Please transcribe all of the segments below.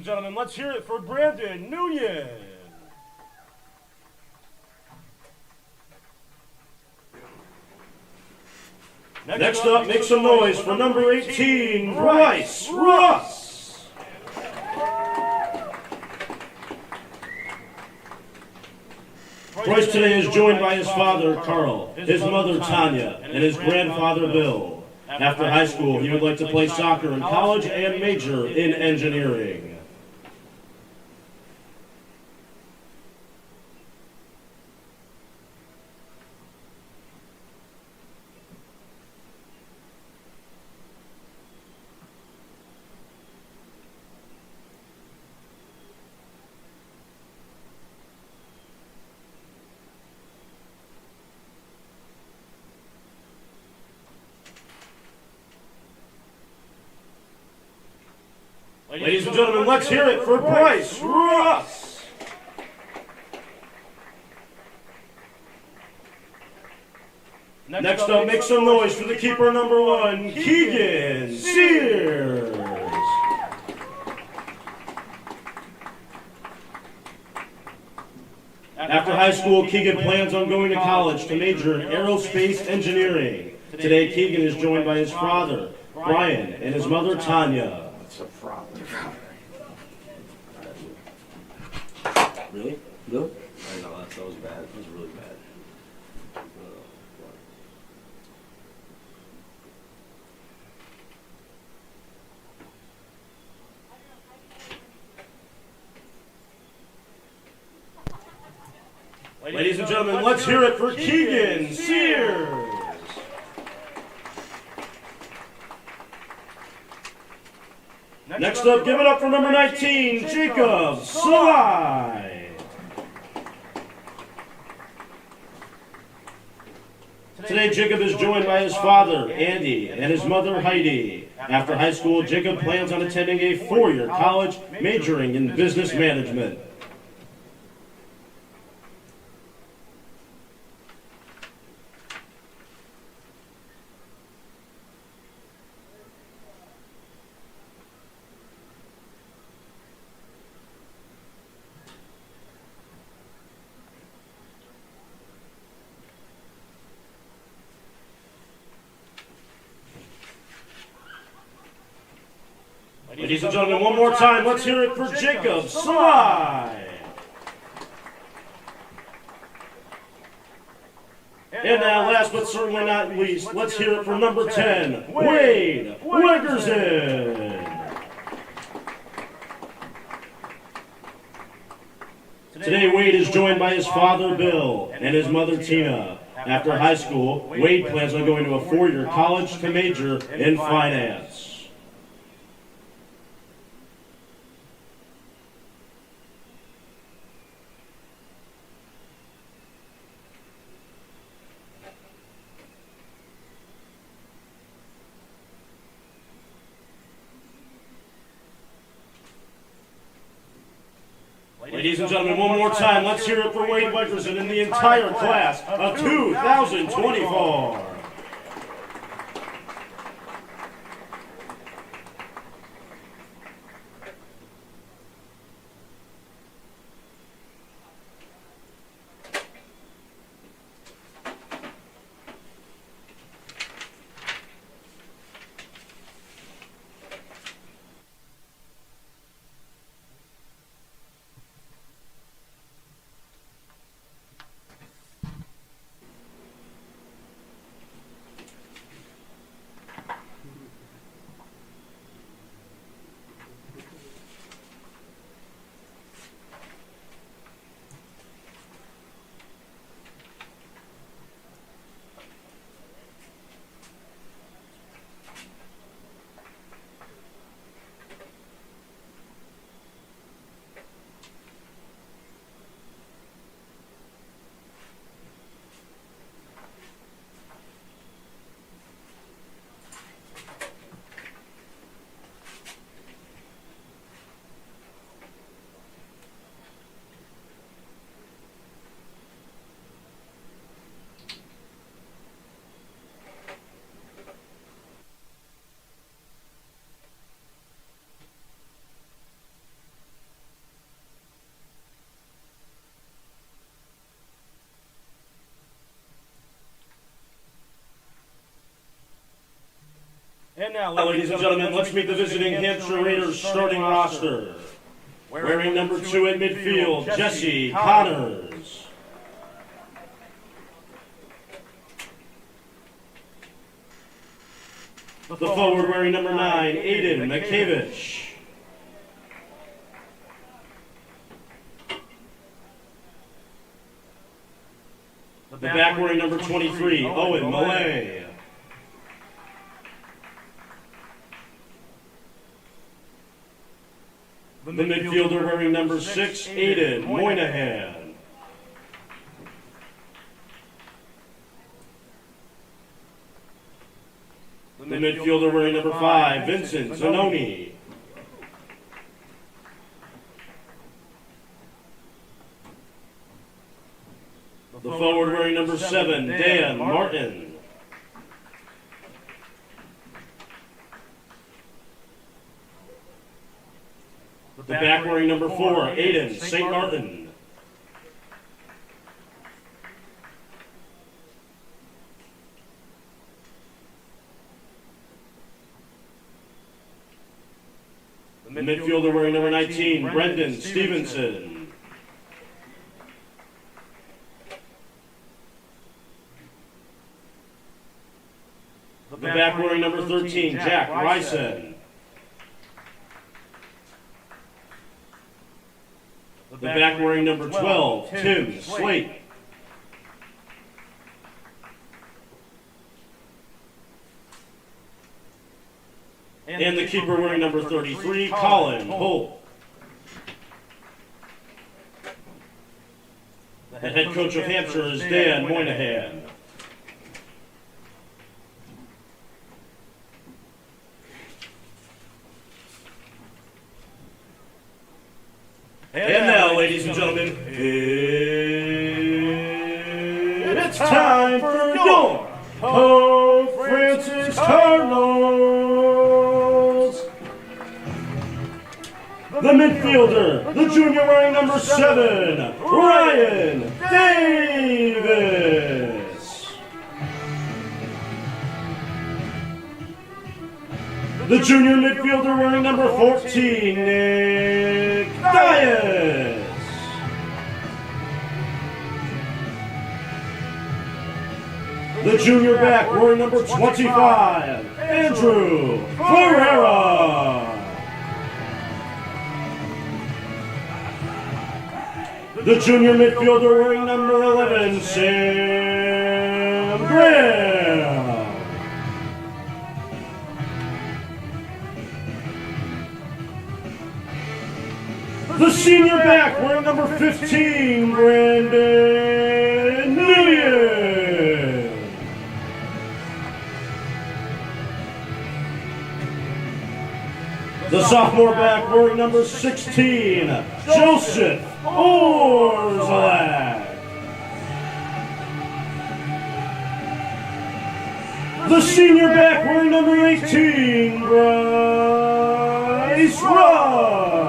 and gentlemen, let's hear it for Brandon Nguyen. Next up, make some noise for number 18, Bryce Russ. Bryce today is joined by his father, Carl, his mother, Tanya, and his grandfather, Bill. After high school, he would like to play soccer in college and major in engineering. Ladies and gentlemen, let's hear it for Bryce Russ. Next up, make some noise for the keeper number 1, Keegan Sears. After high school, Keegan plans on going to college to major in aerospace engineering. Today, Keegan is joined by his father, Brian, and his mother, Tanya. A problem. Really? No? I know, that was bad. That was really bad. Ladies and gentlemen, let's hear it for Keegan Sears. Next up, give it up for number 19, Jacob Sly. Today, Jacob is joined by his father, Andy, and his mother, Heidi. After high school, Jacob plans on attending a 4-year college majoring in business management. Ladies and gentlemen, one more time, let's hear it for Jacob Sly. And now, last but certainly not least, let's hear it for number 10, Wade Wegerson. Today, Wade is joined by his father, Bill, and his mother, Tina. After high school, Wade plans on going to a 4-year college to major in finance. Ladies and gentlemen, one more time, let's hear it for Wade Wegerson and the entire class of 2024. And now, Ladies and gentlemen, let's meet the visiting Hampshire Raiders starting roster. Wearing number 2 at midfield, Jesse Connors. The forward wearing number 9, Aiden McCavish. The back wearing number 23, Owen Millay. The midfielder wearing number 6, Aiden Moynihan. The midfielder wearing number 5, Vincent Zanoni. The forward wearing number 7, Dan Martin. The back wearing number 4, Aiden St. Martin. The midfielder wearing number 19, Brendan Stevenson. The back wearing number 13, Jack Ryson. The back wearing number 12, Tim Slate. And the keeper wearing number 33, Colin Holt. The head coach of Hampshire is Dan Moynihan. And now, ladies and gentlemen, it's time for your Pope Francis Cardinals. The midfielder, the junior wearing number 7, Ryan Davis. The junior midfielder wearing number 14, Nick Dias. The junior back wearing number 25, Andrew Ferreira. The junior midfielder wearing number 11, Sam Graham. The senior back wearing number 15, Brandon Nguyen. The sophomore back wearing number 16, Joseph Orzalak. The senior back wearing number 18, Bryce Ross.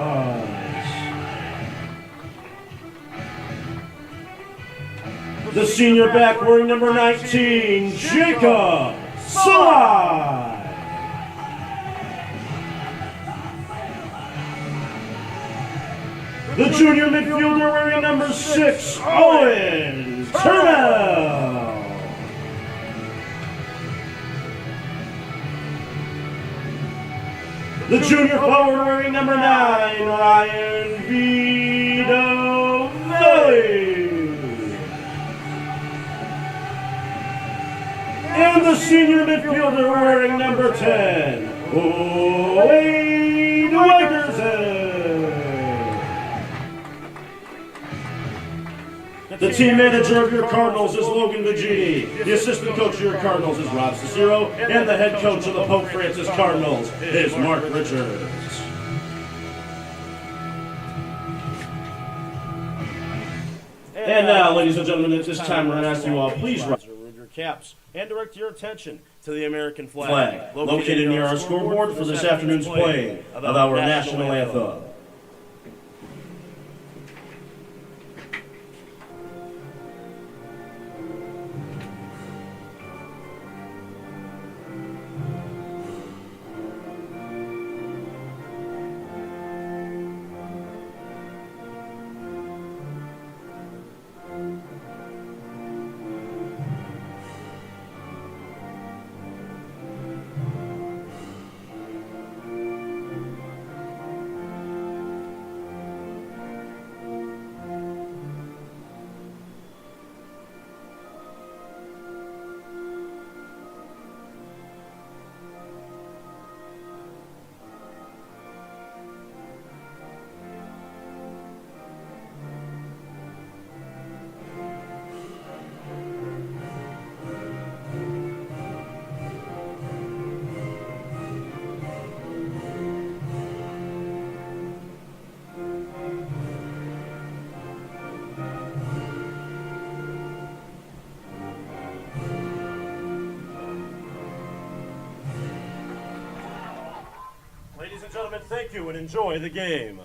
The senior back wearing number 19, Jacob Salai. The junior midfielder wearing number 6, Owen Turnell. The junior forward wearing number 9, Ryan Vito Valley. And the senior midfielder wearing number 10, Wade Wickerson. The team manager of your Cardinals is Logan Magini. The assistant coach of your Cardinals is Rob Cicero. And the head coach of the Pope Francis Cardinals is Mark Richards. And now, ladies and gentlemen, at this time we're going to ask you all, please rise your caps and direct your attention to the American flag located near our scoreboard for this afternoon's playing of our national anthem. and gentlemen, thank you and enjoy the game.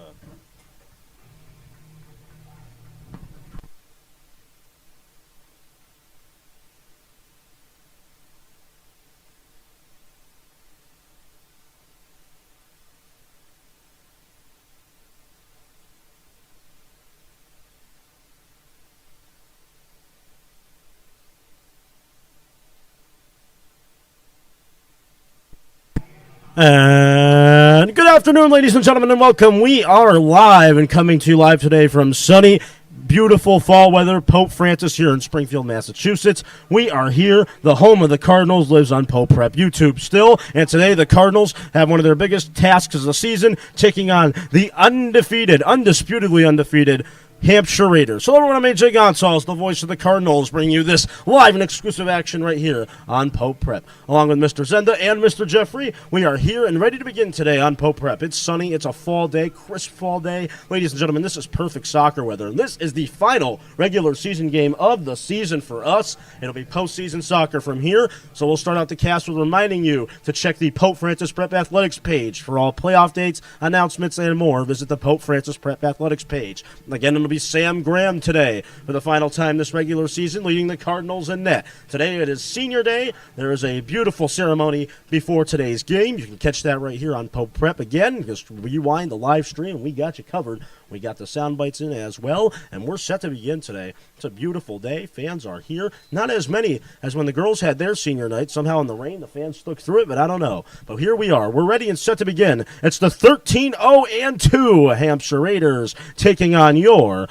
And good afternoon, ladies and gentlemen, and welcome. We are live and coming to you live today from sunny, beautiful fall weather, Pope Francis here in Springfield, Massachusetts. We are here. The home of the Cardinals lives on Pope Prep YouTube still, and today the Cardinals have one of their biggest tasks of the season, taking on the undisputedly undefeated Hampshire Raiders. So everyone, I'm AJ Gonzalez, the voice of the Cardinals, bringing you this live and exclusive action right here on Pope Prep. Along with Mr. Zenda and Mr. Jeffrey, we are here and ready to begin today on Pope Prep. It's sunny, it's a fall day, crisp fall day. Ladies and gentlemen, this is perfect soccer weather, and this is the final regular season game of the season for us. It'll be postseason soccer from here, so we'll start out the cast with reminding you to check the Pope Francis Prep Athletics page for all playoff dates, announcements, and more. Visit the Pope Francis Prep Athletics page. Again, it'll be Sam Graham today for the final time this regular season, leading the Cardinals in net. Today it is senior day. There is a beautiful ceremony before today's game. You can catch that right here on Pope Prep. Again, just rewind the live stream, and we got you covered. We got the sound bites in as well, and we're set to begin today. It's a beautiful day. Fans are here. Not as many as when the girls had their senior night. Somehow in the rain, the fans stuck through it, but I don't know. But here we are. We're ready and set to begin. It's the 13-0-2 Hampshire Raiders taking on your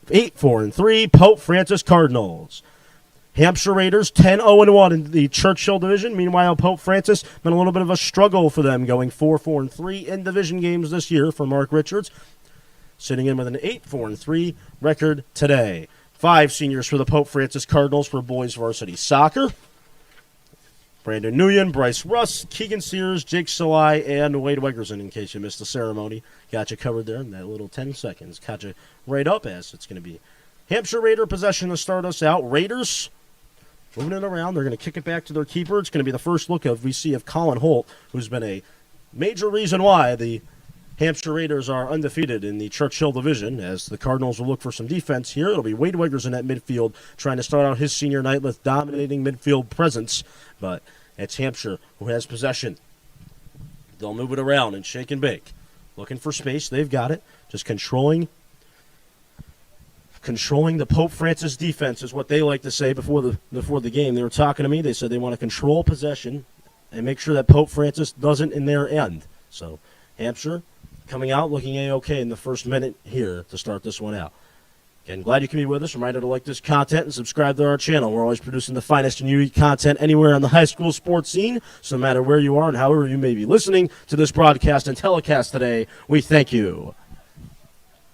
8-4-3 Pope Francis Cardinals. Hampshire Raiders 10-0-1 in the Churchill division. Meanwhile, Pope Francis been a little bit of a struggle for them, going 4-4-3 in division games this year for Mark Richards, sitting in with an 8-4-3 record today. 5 seniors for the Pope Francis Cardinals for boys varsity soccer. Brandon Nguyen, Bryce Russ, Keegan Sears, Jake Salai, and Wade Wegerson, in case you missed the ceremony. Got you covered there in that little 10 seconds. Got you right up as it's going to be Hampshire Raider possession to start us out. Raiders moving it around. They're going to kick it back to their keeper. It's going to be the first look we see of Colin Holt, who's been a major reason why the Hampshire Raiders are undefeated in the Churchill division, as the Cardinals will look for some defense here. It'll be Wade Wegerson at midfield, trying to start out his senior night with dominating midfield presence, but it's Hampshire who has possession. They'll move it around and shake and bake. Looking for space. They've got it. Just controlling the Pope Francis defense is what they like to say before the game. They were talking to me. They said they want to control possession and make sure that Pope Francis doesn't in their end. So Hampshire coming out looking A-OK in the first minute here to start this one out. Again, glad you can be with us. Reminder to like this content and subscribe to our channel. We're always producing the finest and unique content anywhere on the high school sports scene. So no matter where you are and however you may be listening to this broadcast and telecast today, we thank you.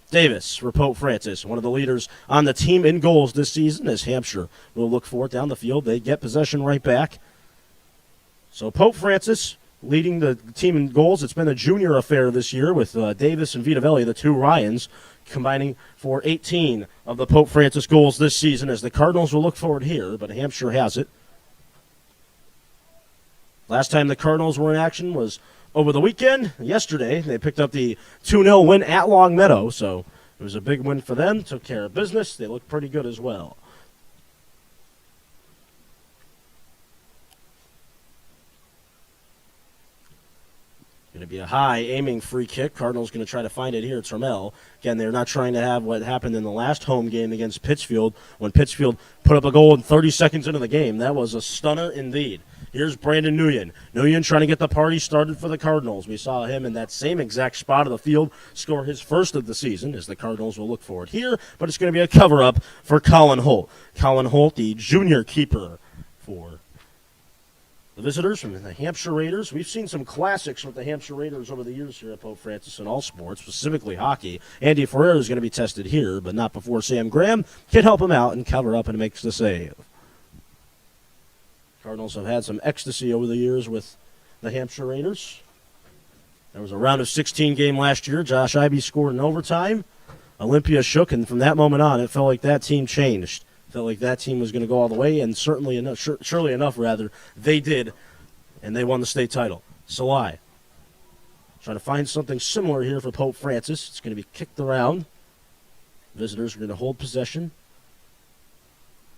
Davis for Pope Francis, one of the leaders on the team in goals this season, as Hampshire will look for it down the field. They get possession right back. So Pope Francis leading the team in goals. It's been a junior affair this year with Davis and Vitavelli, the two Ryans, combining for 18 of the Pope Francis goals this season, as the Cardinals will look for it here, but Hampshire has it. Last time the Cardinals were in action was over the weekend. Yesterday, they picked up the 2-0 win at Long Meadow, so it was a big win for them. Took care of business. They look pretty good as well. Going to be a high aiming free kick. Cardinals going to try to find it here. It's Hermel. Again, they're not trying to have what happened in the last home game against Pittsfield when Pittsfield put up a goal in 30 seconds into the game. That was a stunner indeed. Here's Brandon Nguyen. Nguyen trying to get the party started for the Cardinals. We saw him in that same exact spot of the field score his first of the season, as the Cardinals will look for it here, but it's going to be a cover-up for Colin Holt. Colin Holt, the junior keeper for the visitors from the Hampshire Raiders. We've seen some classics with the Hampshire Raiders over the years here at Pope Francis in all sports, specifically hockey. Andy Ferreira is going to be tested here, but not before Sam Graham can help him out and cover up and makes the save. Cardinals have had some ecstasy over the years with the Hampshire Raiders. There was a round of 16 game last year. Josh Ivey scored in overtime. Olympia shook, and from that moment on, it felt like that team changed. Felt like that team was going to go all the way, and surely enough, they did, and they won the state title. Salai Trying to find something similar here for Pope Francis. It's going to be kicked around. Visitors are going to hold possession.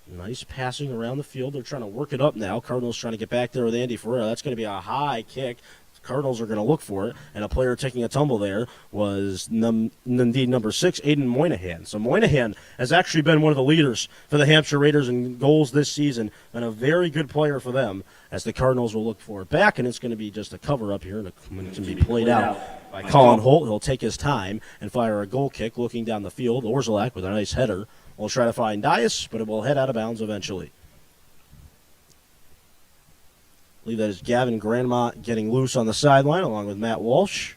Nice passing around the field. They're trying to work it up now. Cardinals trying to get back there with Andy Ferreira. That's going to be a high kick. Cardinals are going to look for it, and a player taking a tumble there was indeed number 6, Aiden Moynihan. So Moynihan has actually been one of the leaders for the Hampshire Raiders in goals this season, and a very good player for them as the Cardinals will look for it back, and it's going to be just a cover-up here, and it's going to be played out by Colin Holt. He'll take his time and fire a goal kick looking down the field. Orzelak with a nice header will try to find Dias, but it will head out of bounds eventually. I believe that is Gavin Grandmont getting loose on the sideline along with Matt Walsh.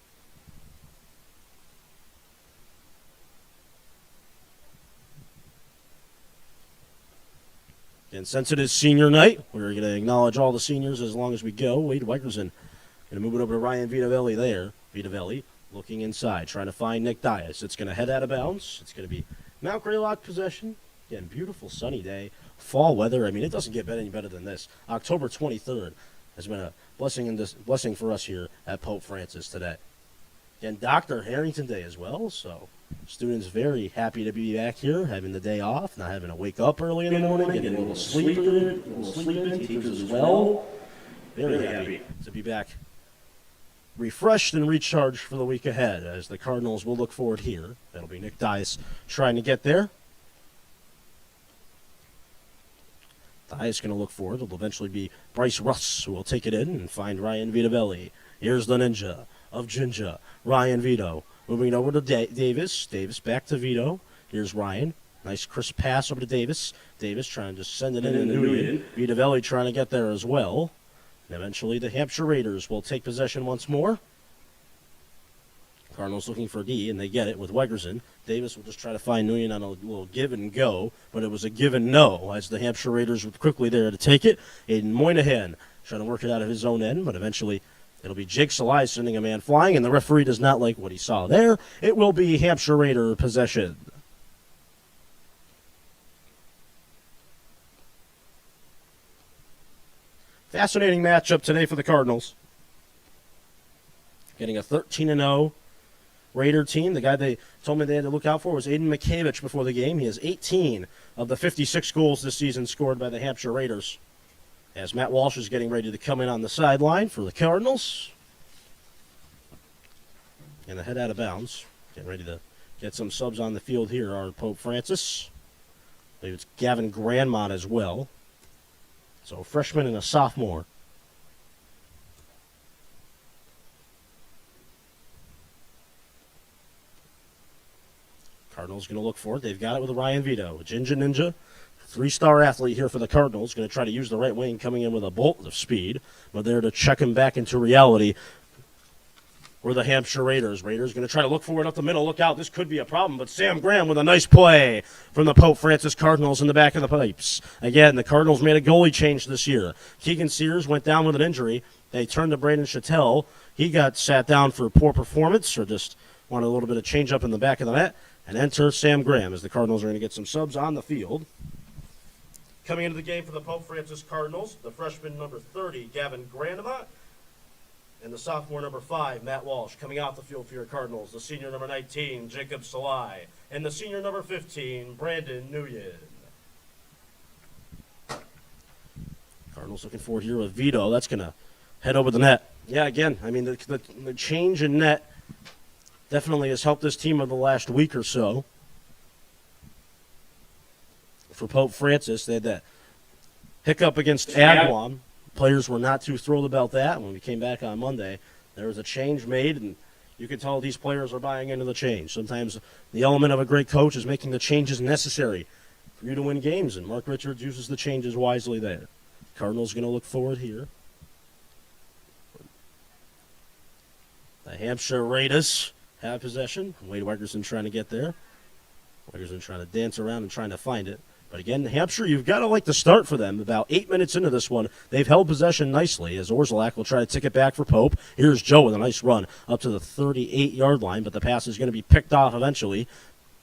And since it is senior night, we're going to acknowledge all the seniors as long as we go. Wade Wickerson going to move it over to Ryan Vitavelli there. Vitavelli looking inside, trying to find Nick Dias. It's going to head out of bounds. It's going to be Mount Greylock possession. Again, beautiful sunny day. Fall weather. I mean, it doesn't get any better than this. October 23rd has been a blessing for us here at Pope Francis today. Again, Dr. Harrington Day as well, so students very happy to be back here, having the day off, not having to wake up early in the morning, getting a little sleep in, teachers as well. Very happy to be back refreshed and recharged for the week ahead as the Cardinals will look forward here. That'll be Nick Dias trying to get there. Dias going to look forward. It'll eventually be Bryce Russ who will take it in and find Ryan Vitavelli. Here's the ninja of Jinja, Ryan Vito. Moving it over to Davis. Davis back to Vito. Here's Ryan. Nice crisp pass over to Davis. Davis trying to just send it in and Nguyen. Vitavelli trying to get there as well. And eventually the Hampshire Raiders will take possession once more. Cardinals looking for D, and they get it with Wegerson. Davis will just try to find Nguyen on a little give and go, but it was a give and no as the Hampshire Raiders were quickly there to take it. Aiden Moynihan trying to work it out of his own end, but eventually it'll be Jake Salai sending a man flying, and the referee does not like what he saw there. It will be Hampshire Raider possession. Fascinating matchup today for the Cardinals. Getting a 13-0 Raider team. The guy they told me they had to look out for was Aiden Mikavich before the game. He has 18 of the 56 goals this season scored by the Hampshire Raiders. As Matt Walsh is getting ready to come in on the sideline for the Cardinals. And the head out of bounds. Getting ready to get some subs on the field here are Pope Francis. I believe it's Gavin Grandmont as well. So a freshman and a sophomore. Cardinals going to look for it. They've got it with Ryan Vito. Jinja Ninja, three-star athlete here for the Cardinals. Going to try to use the right wing, coming in with a bolt of speed. But there to check him back into reality were the Hampshire Raiders. Raiders going to try to look forward up the middle. Look out, this could be a problem. But Sam Graham with a nice play from the Pope Francis Cardinals in the back of the pipes. Again, the Cardinals made a goalie change this year. Keegan Sears went down with an injury. They turned to Brandon Chattel. He got sat down for poor performance or just wanted a little bit of change up in the back of the net. And enter Sam Graham as the Cardinals are going to get some subs on the field. Coming into the game for the Pope Francis Cardinals, the freshman number 30, Gavin Grandmont, and the sophomore number 5, Matt Walsh. Coming out the field for your Cardinals, the senior number 19, Jacob Salai, and the senior number 15, Brandon Nguyen. Cardinals looking forward here with Vito. That's going to head over the net. Yeah, again, I mean, the change in net definitely has helped this team over the last week or so. For Pope Francis, they had that hiccup against Agawam. Players were not too thrilled about that. When we came back on Monday, there was a change made, and you could tell these players are buying into the change. Sometimes the element of a great coach is making the changes necessary for you to win games, and Mark Richards uses the changes wisely there. Cardinals going to look forward here. The Hampshire Raiders have possession. Wade Wegerson trying to get there. Wegerson trying to dance around and trying to find it. But again, Hampshire, you've got to like the start for them. About 8 minutes into this one, they've held possession nicely as Orzelak will try to tick it back for Pope. Here's Joe with a nice run up to the 38-yard line, but the pass is going to be picked off eventually.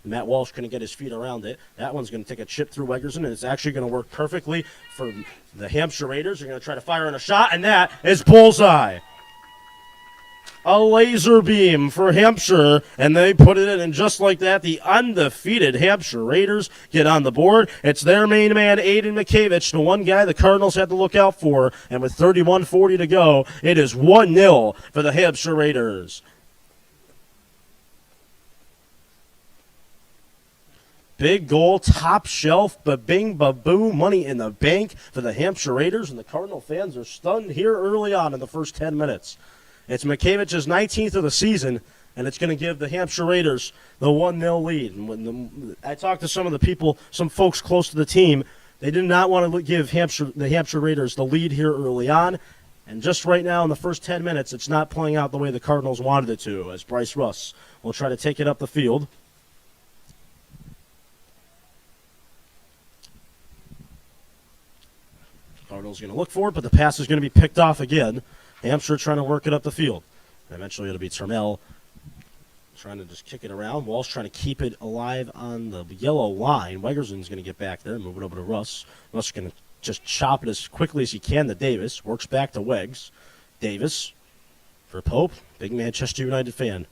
Matt Walsh couldn't get his feet around it. That one's going to take a chip through Wegerson, and it's actually going to work perfectly for the Hampshire Raiders. They're going to try to fire in a shot, and that is bullseye. A laser beam for Hampshire, and they put it in, and just like that, the undefeated Hampshire Raiders get on the board. It's their main man, Aiden McCavich, the one guy the Cardinals had to look out for, and with 31:40 to go, it is 1-0 for the Hampshire Raiders. Big goal, top shelf, ba-bing, ba-boom, money in the bank for the Hampshire Raiders, and the Cardinal fans are stunned here early on in the first 10 minutes. It's McCavich's 19th of the season, and it's going to give the Hampshire Raiders the 1-0 lead. And I talked to some of the people, some folks close to the team. They did not want to give the Hampshire Raiders the lead here early on. And just right now in the first 10 minutes, it's not playing out the way the Cardinals wanted it to, as Bryce Russ will try to take it up the field. Cardinals going to look for it, but the pass is going to be picked off again. Hampshire trying to work it up the field. And eventually it'll be Turmel trying to just kick it around. Walsh trying to keep it alive on the yellow line. Wegerson's going to get back there, move it over to Russ. Russ is going to just chop it as quickly as he can to Davis. Works back to Wegs. Davis for Pope, big Manchester United fan.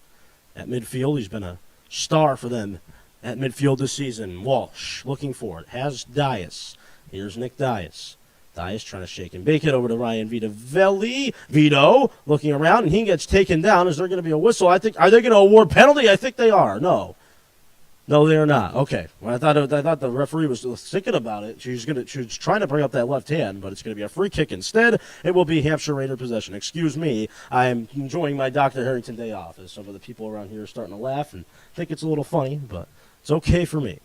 At midfield, he's been a star for them at midfield this season. Walsh looking for it. Has Dias. Here's Nick Dias. Dias trying to shake and bake it over to Ryan Vitavelli. Vito looking around, and he gets taken down. Is there going to be a whistle? Are they going to award penalty? I think they are. No, they are not. Okay. Well, I thought the referee was thinking about it. She was trying to bring up that left hand, but it's going to be a free kick instead. It will be Hampshire Raider possession. Excuse me. I am enjoying my Dr. Harrington day off, as some of the people around here are starting to laugh and think it's a little funny, but it's okay for me.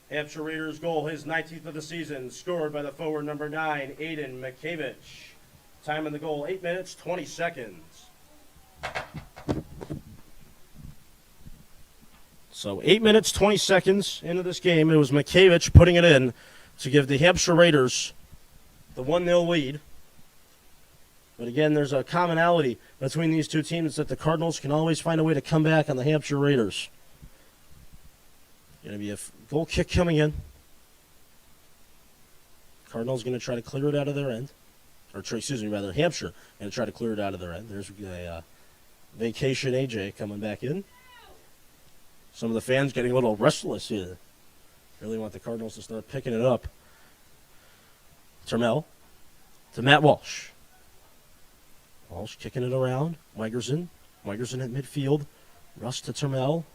Hampshire Raiders goal, his 19th of the season, scored by the forward number 9, Aiden McCavich. Time in the goal, 8 minutes, 20 seconds. So 8 minutes, 20 seconds into this game, it was McCavich putting it in to give the Hampshire Raiders the 1-0 lead. But again, there's a commonality between these two teams that the Cardinals can always find a way to come back on the Hampshire Raiders. Going to be a goal kick coming in. Cardinals going to try to clear it out of their end. Hampshire going to try to clear it out of their end. There's a vacation AJ coming back in. Some of the fans getting a little restless here. Really want the Cardinals to start picking it up. Turmel to Matt Walsh. Walsh kicking it around. Wegerson at midfield. Russ to Turmel.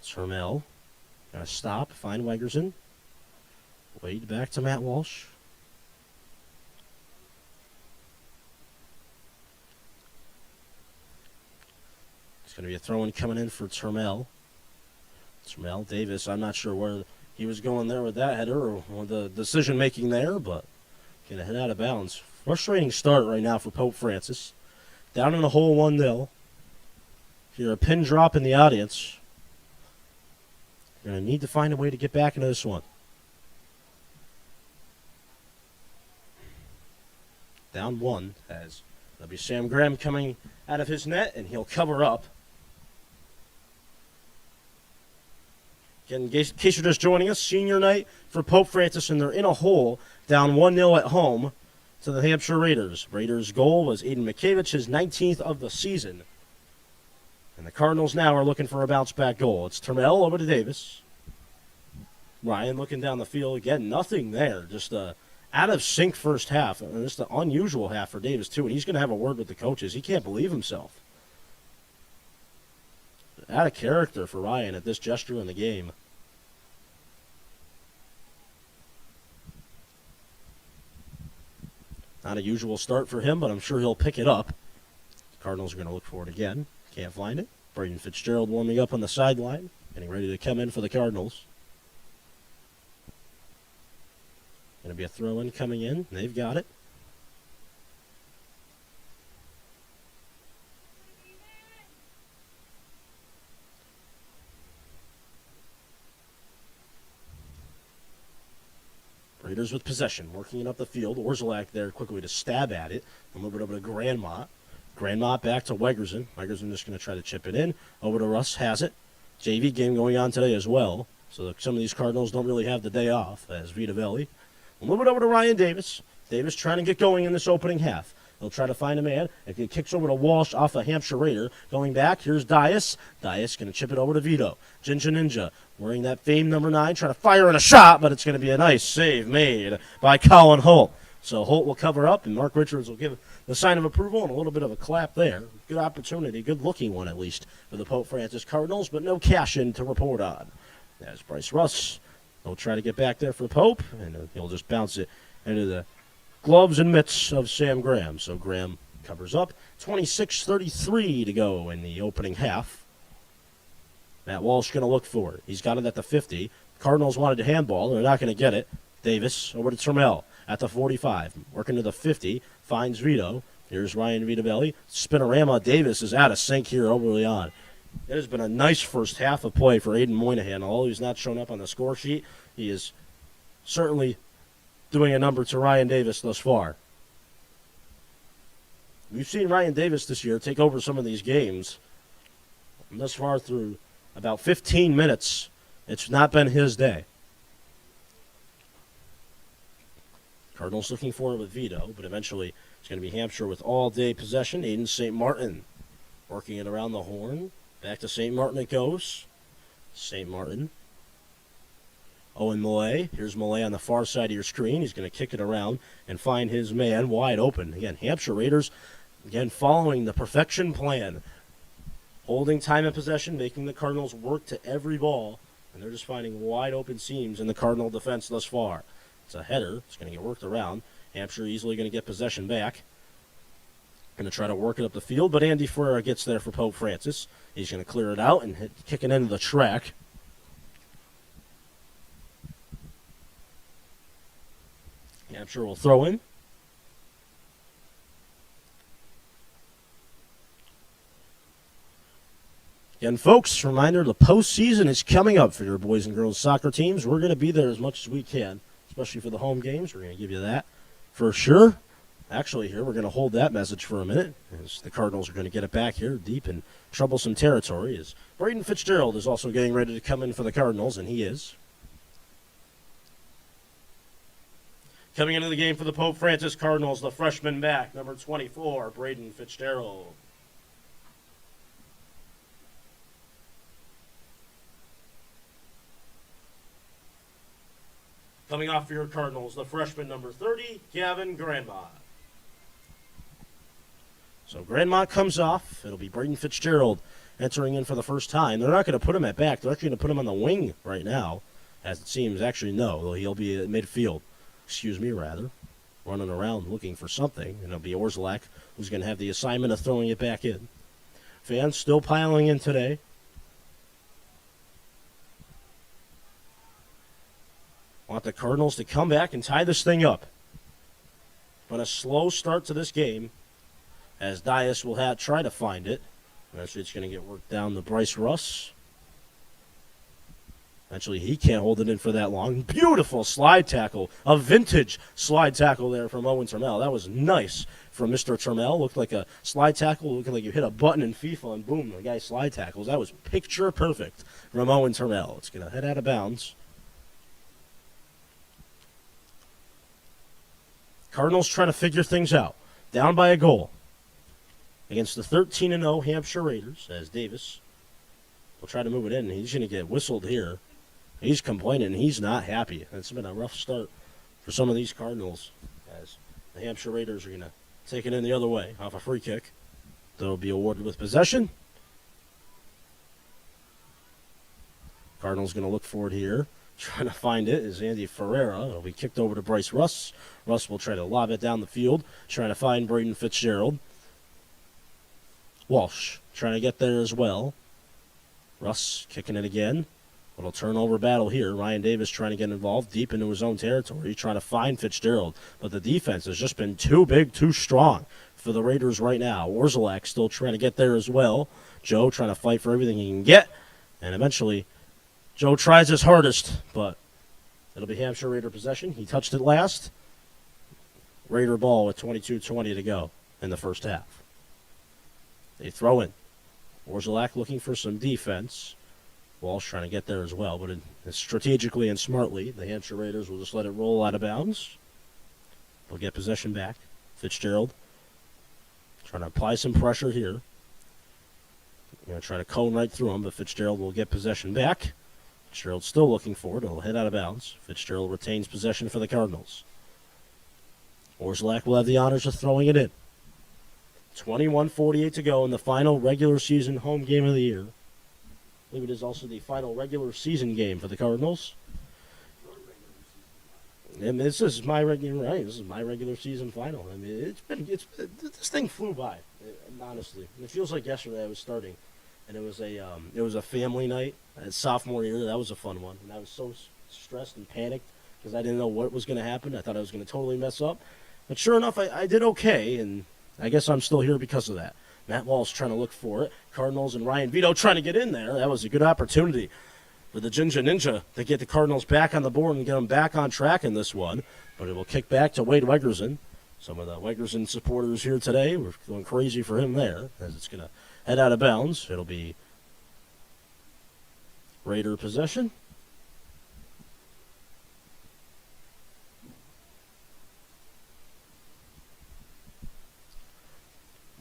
Turmel, going to stop, find Wegerson. Wade back to Matt Walsh. It's going to be a throw-in coming in for Turmel. Davis, I'm not sure where he was going there with that header or the decision-making there, but going to head out of bounds. Frustrating start right now for Pope Francis. Down in the hole 1-0. Hear a pin drop in the audience. Going to need to find a way to get back into this one. Down 1 as there'll be Sam Graham coming out of his net, and he'll cover up. Again, in case you're just joining us, senior night for Pope Francis, and they're in a hole, down 1-0 at home to the Hampshire Raiders. Raiders' goal was Aiden McCavich, his 19th of the season. And the Cardinals now are looking for a bounce-back goal. It's Turmel over to Davis. Ryan looking down the field. Again, nothing there. Just a out-of-sync first half. And just an unusual half for Davis, too. And he's going to have a word with the coaches. He can't believe himself. Out of character for Ryan at this gesture in the game. Not a usual start for him, but I'm sure he'll pick it up. The Cardinals are going to look for it again. Can't find it. Braden Fitzgerald warming up on the sideline, getting ready to come in for the Cardinals. Going to be a throw-in coming in. They've got it. Raiders with possession, working it up the field. Orzelak there quickly to stab at it. A little bit over to Grandmont. Grandmont back to Wegerson. Wegerson just going to try to chip it in. Over to Russ, has it. JV game going on today as well. So some of these Cardinals don't really have the day off, as Vitavelli. A little bit over to Ryan Davis. Davis trying to get going in this opening half. He'll try to find a man. It kicks over to Walsh off a Hampshire Raider. Going back, here's Dias. Dias going to chip it over to Vito. Ginger Ninja wearing that famed number 9, trying to fire in a shot, but it's going to be a nice save made by Colin Holt. So Holt will cover up, and Mark Richards will give the sign of approval and a little bit of a clap there. Good opportunity, good-looking one at least, for the Pope Francis Cardinals, but no cash-in to report on. As Bryce Russ, he'll try to get back there for Pope, and he'll just bounce it into the gloves and mitts of Sam Graham. So Graham covers up. 26:33 to go in the opening half. Matt Walsh going to look for it. He's got it at the 50. Cardinals wanted to handball. They're not going to get it. Davis over to Trammell at the 45. Working to the 50. Finds Vito. Here's Ryan Vitavelli. Spinorama. Davis is out of sync here early on. It has been a nice first half of play for Aiden Moynihan. Although he's not shown up on the score sheet, he is certainly doing a number to Ryan Davis thus far. We've seen Ryan Davis this year take over some of these games. And thus far through about 15 minutes, it's not been his day. Cardinals looking for it with Vito, but eventually it's going to be Hampshire with all-day possession. Aiden St. Martin working it around the horn. Back to St. Martin it goes. St. Martin. Owen Millay. Here's Millay on the far side of your screen. He's going to kick it around and find his man wide open. Again, Hampshire Raiders, again, following the perfection plan. Holding time and possession, making the Cardinals work to every ball. And they're just finding wide open seams in the Cardinal defense thus far. It's a header. It's going to get worked around. Hampshire easily going to get possession back. Going to try to work it up the field, but Andy Ferreira gets there for Pope Francis. He's going to clear it out and kick it into the track. Hampshire will throw in. Again, folks, reminder, the postseason is coming up for your boys and girls soccer teams. We're going to be there as much as we can, especially for the home games. We're going to give you that for sure. Actually, here, we're going to hold that message for a minute, as the Cardinals are going to get it back here deep in troublesome territory, as Braden Fitzgerald is also getting ready to come in for the Cardinals, and he is. Coming into the game for the Pope Francis Cardinals, the freshman back, number 24, Braden Fitzgerald. Coming off for your Cardinals, the freshman, number 30, Gavin Grandmont. So Grandmont comes off. It'll be Braden Fitzgerald entering in for the first time. They're not going to put him at back. They're actually going to put him on the wing right now, as it seems. Actually, no, though he'll be at midfield. Running around looking for something. And it'll be Orzelak who's going to have the assignment of throwing it back in. Fans still piling in today. Want the Cardinals to come back and tie this thing up. But a slow start to this game, as Dias will try to find it. Eventually it's going to get worked down to Bryce Russ. Eventually he can't hold it in for that long. Beautiful slide tackle. A vintage slide tackle there from Owen Trammell. That was nice from Mr. Trammell. Looked like a slide tackle. Looked like you hit a button in FIFA and boom, the guy slide tackles. That was picture perfect from Owen Trammell. It's going to head out of bounds. Cardinals trying to figure things out. Down by a goal against the 13-0 Hampshire Raiders, as Davis will try to move it in. He's going to get whistled here. He's complaining. He's not happy. It's been a rough start for some of these Cardinals, as the Hampshire Raiders are going to take it in the other way off a free kick. They'll be awarded with possession. Cardinals going to look for it here. Trying to find it is Andy Ferreira. It'll be kicked over to Bryce Russ. Russ will try to lob it down the field, trying to find Braden Fitzgerald. Walsh trying to get there as well. Russ kicking it again. Little turnover battle here. Ryan Davis trying to get involved deep into his own territory, trying to find Fitzgerald. But the defense has just been too big, too strong for the Raiders right now. Orzelak still trying to get there as well. Joe trying to fight for everything he can get. And eventually Joe tries his hardest, but It'll be Hampshire Raider possession. He touched it last. Raider ball with 22:20 to go in the first half. They throw in. Orzelak looking for some defense. Walsh trying to get there as well, but strategically and smartly, the Hampshire Raiders will just let it roll out of bounds. They'll get possession back. Fitzgerald trying to apply some pressure here. Going to try to cone right through him, but Fitzgerald will get possession back. Fitzgerald still looking for it. It'll hit out of bounds. Fitzgerald retains possession for the Cardinals. Orzelak will have the honors of throwing it in. 21:48 to go in the final regular season home game of the year. I believe it is also the final regular season game for the Cardinals. And this is my regular season final. I mean, this thing flew by, honestly. It feels like yesterday I was starting, and it was a family night. Sophomore year, that was a fun one, and I was so stressed and panicked because I didn't know what was going to happen. I thought I was going to totally mess up, but sure enough, I did okay, and I guess I'm still here because of that. Matt Walsh trying to look for it. Cardinals and Ryan Vito trying to get in there. That was a good opportunity for the Ginger Ninja to get the Cardinals back on the board and get them back on track in this one. But it will kick back to Wade Wegerson. Some of the Wegerson supporters here today were going crazy for him there as it's going to head out of bounds. It'll be Raider possession.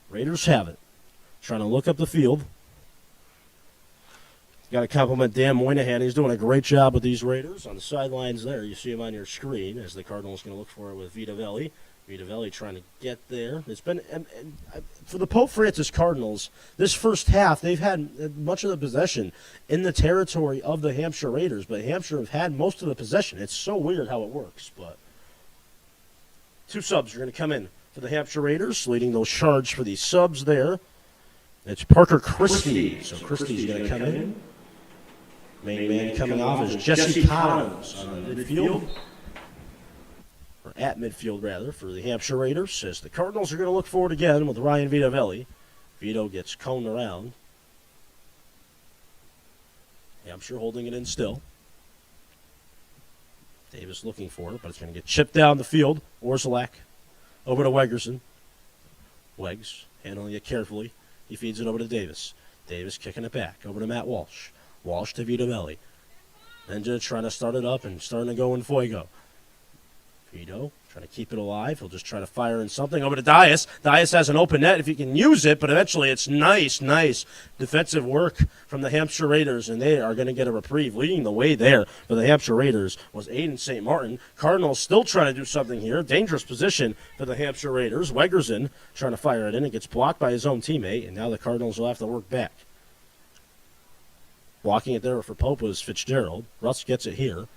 Raiders have it. Trying to look up the field. Got to compliment Dan Moynihan. He's doing a great job with these Raiders. On the sidelines there, you see him on your screen as the Cardinals going to look for it with Vitavelli. Vitavelli trying to get there. It's been for the Pope Francis Cardinals, this first half, they've had much of the possession in the territory of the Hampshire Raiders, but Hampshire have had most of the possession. It's so weird how it works, but two subs are going to come in for the Hampshire Raiders, leading those charge for the subs there. It's Parker Christie. So Christie's going to come in. Main man coming off is Jesse Collins on the midfield. Or at midfield, rather, for the Hampshire Raiders. As the Cardinals are going to look forward again with Ryan Vitavelli. Vito gets coned around. Hampshire holding it in still. Davis looking for it, but it's going to get chipped down the field. Orzelak over to Wegerson. Wegs handling it carefully. He feeds it over to Davis. Davis kicking it back over to Matt Walsh. Walsh to Vitavelli. Ninja trying to start it up and starting to go in Fuego. Vito trying to keep it alive. He'll just try to fire in something over to Dias. Dias has an open net if he can use it, but eventually it's nice defensive work from the Hampshire Raiders, and they are going to get a reprieve. Leading the way there for the Hampshire Raiders was Aiden St. Martin. Cardinals still trying to do something here. Dangerous position for the Hampshire Raiders. Wegerson trying to fire it in. It gets blocked by his own teammate, and now the Cardinals will have to work back. Blocking it there for Pope was Fitzgerald. Russ gets it here.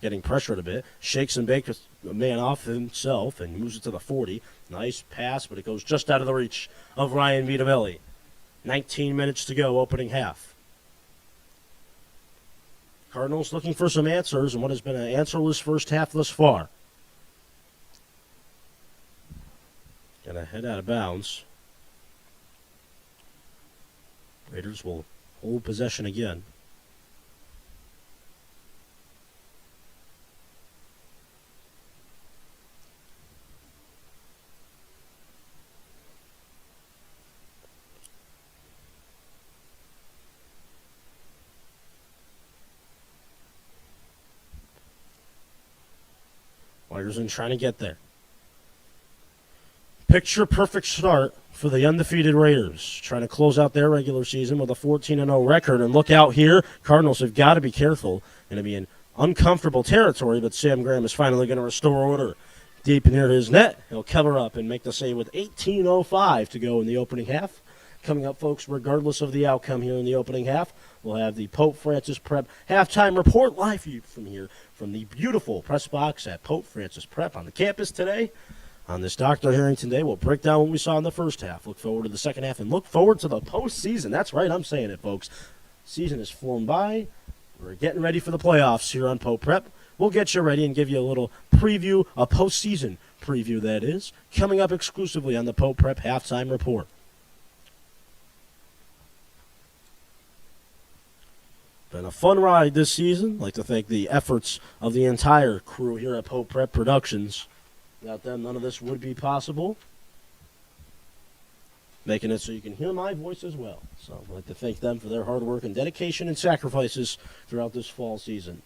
Getting pressured a bit, shakes and bakes a man off himself and moves it to the 40. Nice pass, but it goes just out of the reach of Ryan Vitavelli. 19 minutes to go, opening half. Cardinals looking for some answers in what has been an answerless first half thus far. Gonna head out of bounds. Raiders will hold possession again. Wegerson trying to get there. Picture perfect start for the undefeated Raiders. Trying to close out their regular season with a 14-0 record. And look out here. Cardinals have got to be careful. Going to be in uncomfortable territory, but Sam Graham is finally going to restore order. Deep near his net, he'll cover up and make the save with 18:05 to go in the opening half. Coming up, folks, regardless of the outcome here in the opening half, we'll have the Pope Francis Prep halftime report live from here from the beautiful press box at Pope Francis Prep on the campus today. On this Dr. Harrington Day, we'll break down what we saw in the first half, look forward to the second half, and look forward to the postseason. That's right, I'm saying it, folks. Season is flown by. We're getting ready for the playoffs here on Pope Prep. We'll get you ready and give you a little preview, a postseason preview, that is, coming up exclusively on the Pope Prep halftime report. Been a fun ride this season. I'd like to thank the efforts of the entire crew here at Pope Prep Productions. Without them, none of this would be possible. Making it so you can hear my voice as well. So I'd like to thank them for their hard work and dedication and sacrifices throughout this fall season.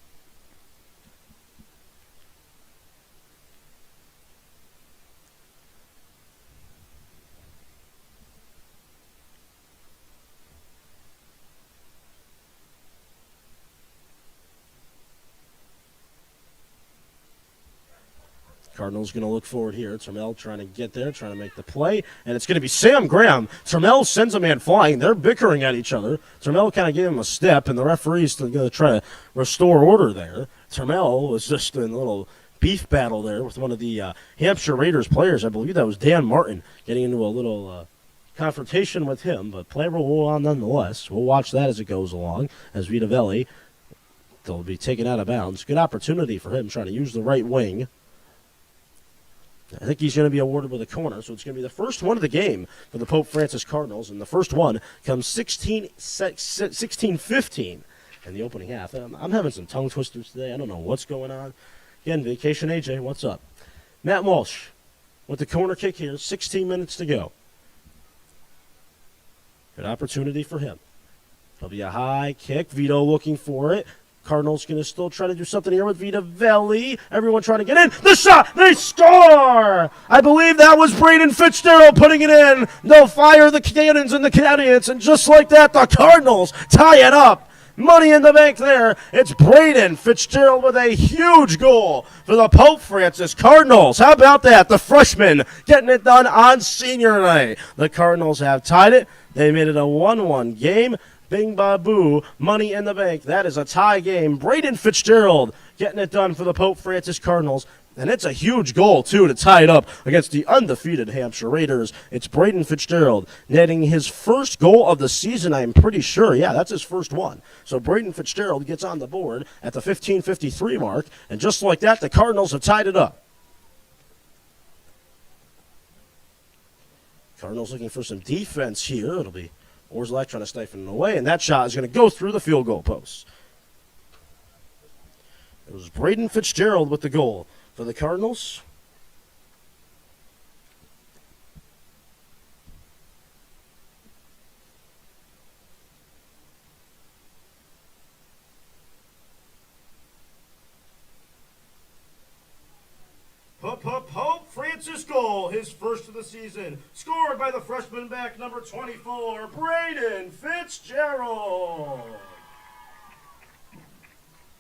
Cardinals going to look forward here. Trammell trying to get there, trying to make the play, and it's going to be Sam Graham. Trammell sends a man flying. They're bickering at each other. Trammell kind of gave him a step, and the referee's going to try to restore order there. Trammell was just in a little beef battle there with one of the Hampshire Raiders players. I believe that was Dan Martin, getting into a little confrontation with him, but play will go on nonetheless. We'll watch that as it goes along, as Vitavelli, they'll be taken out of bounds. Good opportunity for him trying to use the right wing. I think he's going to be awarded with a corner, so it's going to be the first one of the game for the Pope Francis Cardinals, and the first one comes 16-15 in the opening half. I'm having some tongue twisters today. I don't know what's going on. Again, Vacation AJ, what's up? Matt Walsh with the corner kick here, 16 minutes to go. Good opportunity for him. It'll be a high kick. Vito looking for it. Cardinals going to still try to do something here with Vitavelli. Everyone trying to get in. The shot! They score! I believe that was Braden Fitzgerald putting it in. They'll fire the cannons and the Canadians, and just like that, the Cardinals tie it up. Money in the bank there. It's Braden Fitzgerald with a huge goal for the Pope Francis Cardinals. How about that? The freshman getting it done on senior night. The Cardinals have tied it. They made it a 1-1 game. Bing, ba, boo, money in the bank. That is a tie game. Braden Fitzgerald getting it done for the Pope Francis Cardinals. And it's a huge goal, too, to tie it up against the undefeated Hampshire Raiders. It's Braden Fitzgerald netting his first goal of the season, I'm pretty sure. Yeah, that's his first one. So Braden Fitzgerald gets on the board at the 15:53 mark. And just like that, the Cardinals have tied it up. Cardinals looking for some defense here. It'll be Orszlak trying to stifle it away, and that shot is going to go through the field goal post. It was Braden Fitzgerald with the goal for the Cardinals. Pope Francis goal, his first of the season, scored by the freshman back number 24, Braden Fitzgerald.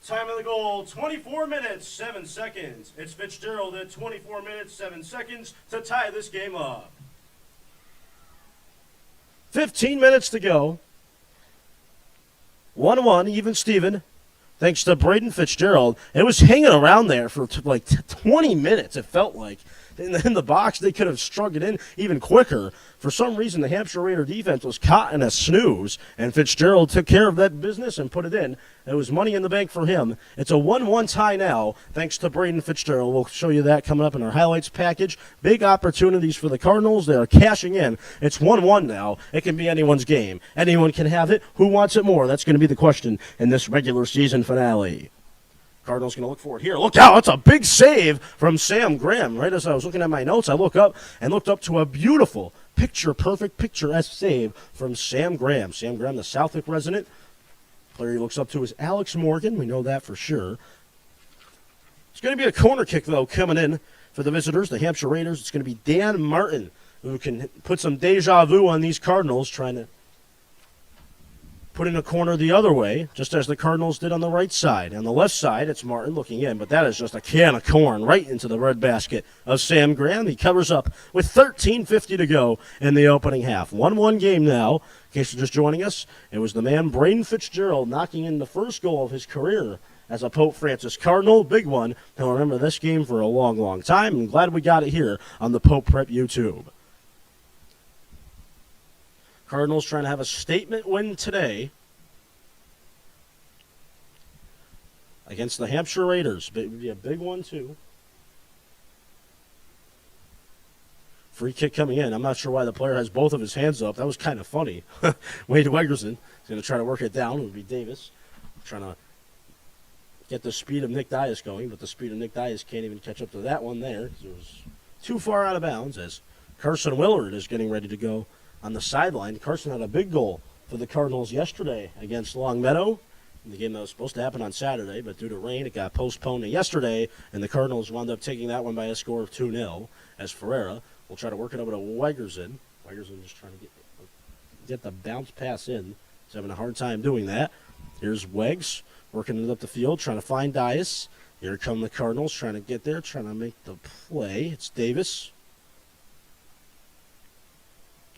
Time of the goal, 24 minutes, 7 seconds. It's Fitzgerald at 24 minutes, 7 seconds to tie this game up. 15 minutes to go. 1-1, even Steven. Thanks to Braden Fitzgerald. It was hanging around there for like 20 minutes, it felt like. In the box, they could have struck it in even quicker. For some reason, the Hampshire Raider defense was caught in a snooze, and Fitzgerald took care of that business and put it in. It was money in the bank for him. It's a 1-1 tie now, thanks to Braden Fitzgerald. We'll show you that coming up in our highlights package. Big opportunities for the Cardinals. They are cashing in. It's 1-1 now. It can be anyone's game. Anyone can have it. Who wants it more? That's going to be the question in this regular season finale. Cardinals going to look for it here. Look out. That's a big save from Sam Graham. Right as I was looking at my notes, I looked up to a beautiful, picture-perfect, picturesque save from Sam Graham. Sam Graham, the Southwick resident. Player he looks up to is Alex Morgan. We know that for sure. It's going to be a corner kick, though, coming in for the visitors, the Hampshire Raiders. It's going to be Dan Martin, who can put some deja vu on these Cardinals, trying to put in a corner the other way, just as the Cardinals did on the right side. On the left side, it's Martin looking in, but that is just a can of corn right into the red basket of Sam Graham. He covers up with 13:50 to go in the opening half. 1-1 game now. In case you're just joining us, it was the man Braden Fitzgerald knocking in the first goal of his career as a Pope Francis Cardinal. Big one. He'll remember this game for a long, long time. I'm glad we got it here on the Pope Prep YouTube. Cardinals trying to have a statement win today against the Hampshire Raiders. It would be a big one, too. Free kick coming in. I'm not sure why the player has both of his hands up. That was kind of funny. Wade Wegerson is going to try to work it down. It would be Davis. trying to get the speed of Nick Dias going, but the speed of Nick Dias can't even catch up to that one there because it was too far out of bounds as Carson Willard is getting ready to go on the sideline. Carson had a big goal for the Cardinals yesterday against Longmeadow in the game that was supposed to happen on Saturday, but due to rain, it got postponed to yesterday, and the Cardinals wound up taking that one by a score of 2-0 as Ferreira will try to work it over to Weigerson. Weigerson just trying to get the bounce pass in. He's having a hard time doing that. Here's Wegs working it up the field, trying to find Dias. Here come the Cardinals trying to get there, trying to make the play. It's Davis.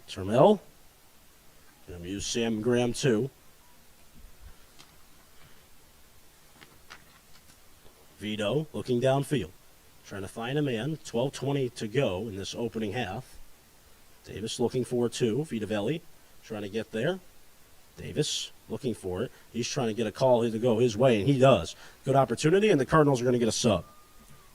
Termel. Going to use Sam Graham too. Vito looking downfield, trying to find a man. 12:20 to go in this opening half. Davis looking for two. Vitavelli trying to get there. Davis looking for it. He's trying to get a call to go his way, and he does. Good opportunity, and the Cardinals are going to get a sub.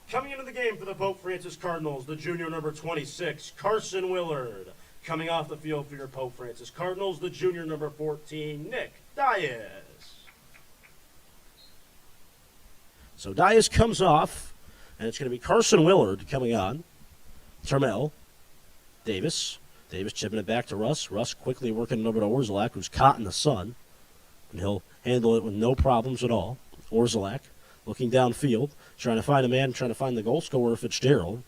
Coming into the game for the Pope Francis Cardinals, the junior number 26, Carson Willard. Coming off the field for your Pope Francis Cardinals, the junior number 14, Nick Dias. So Dias comes off, and it's going to be Carson Willard coming on. Termel. Davis. Davis chipping it back to Russ. Russ quickly working it over to Orzelak, who's caught in the sun. And he'll handle it with no problems at all. Orzelak looking downfield, trying to find a man, trying to find the goal scorer, Fitzgerald.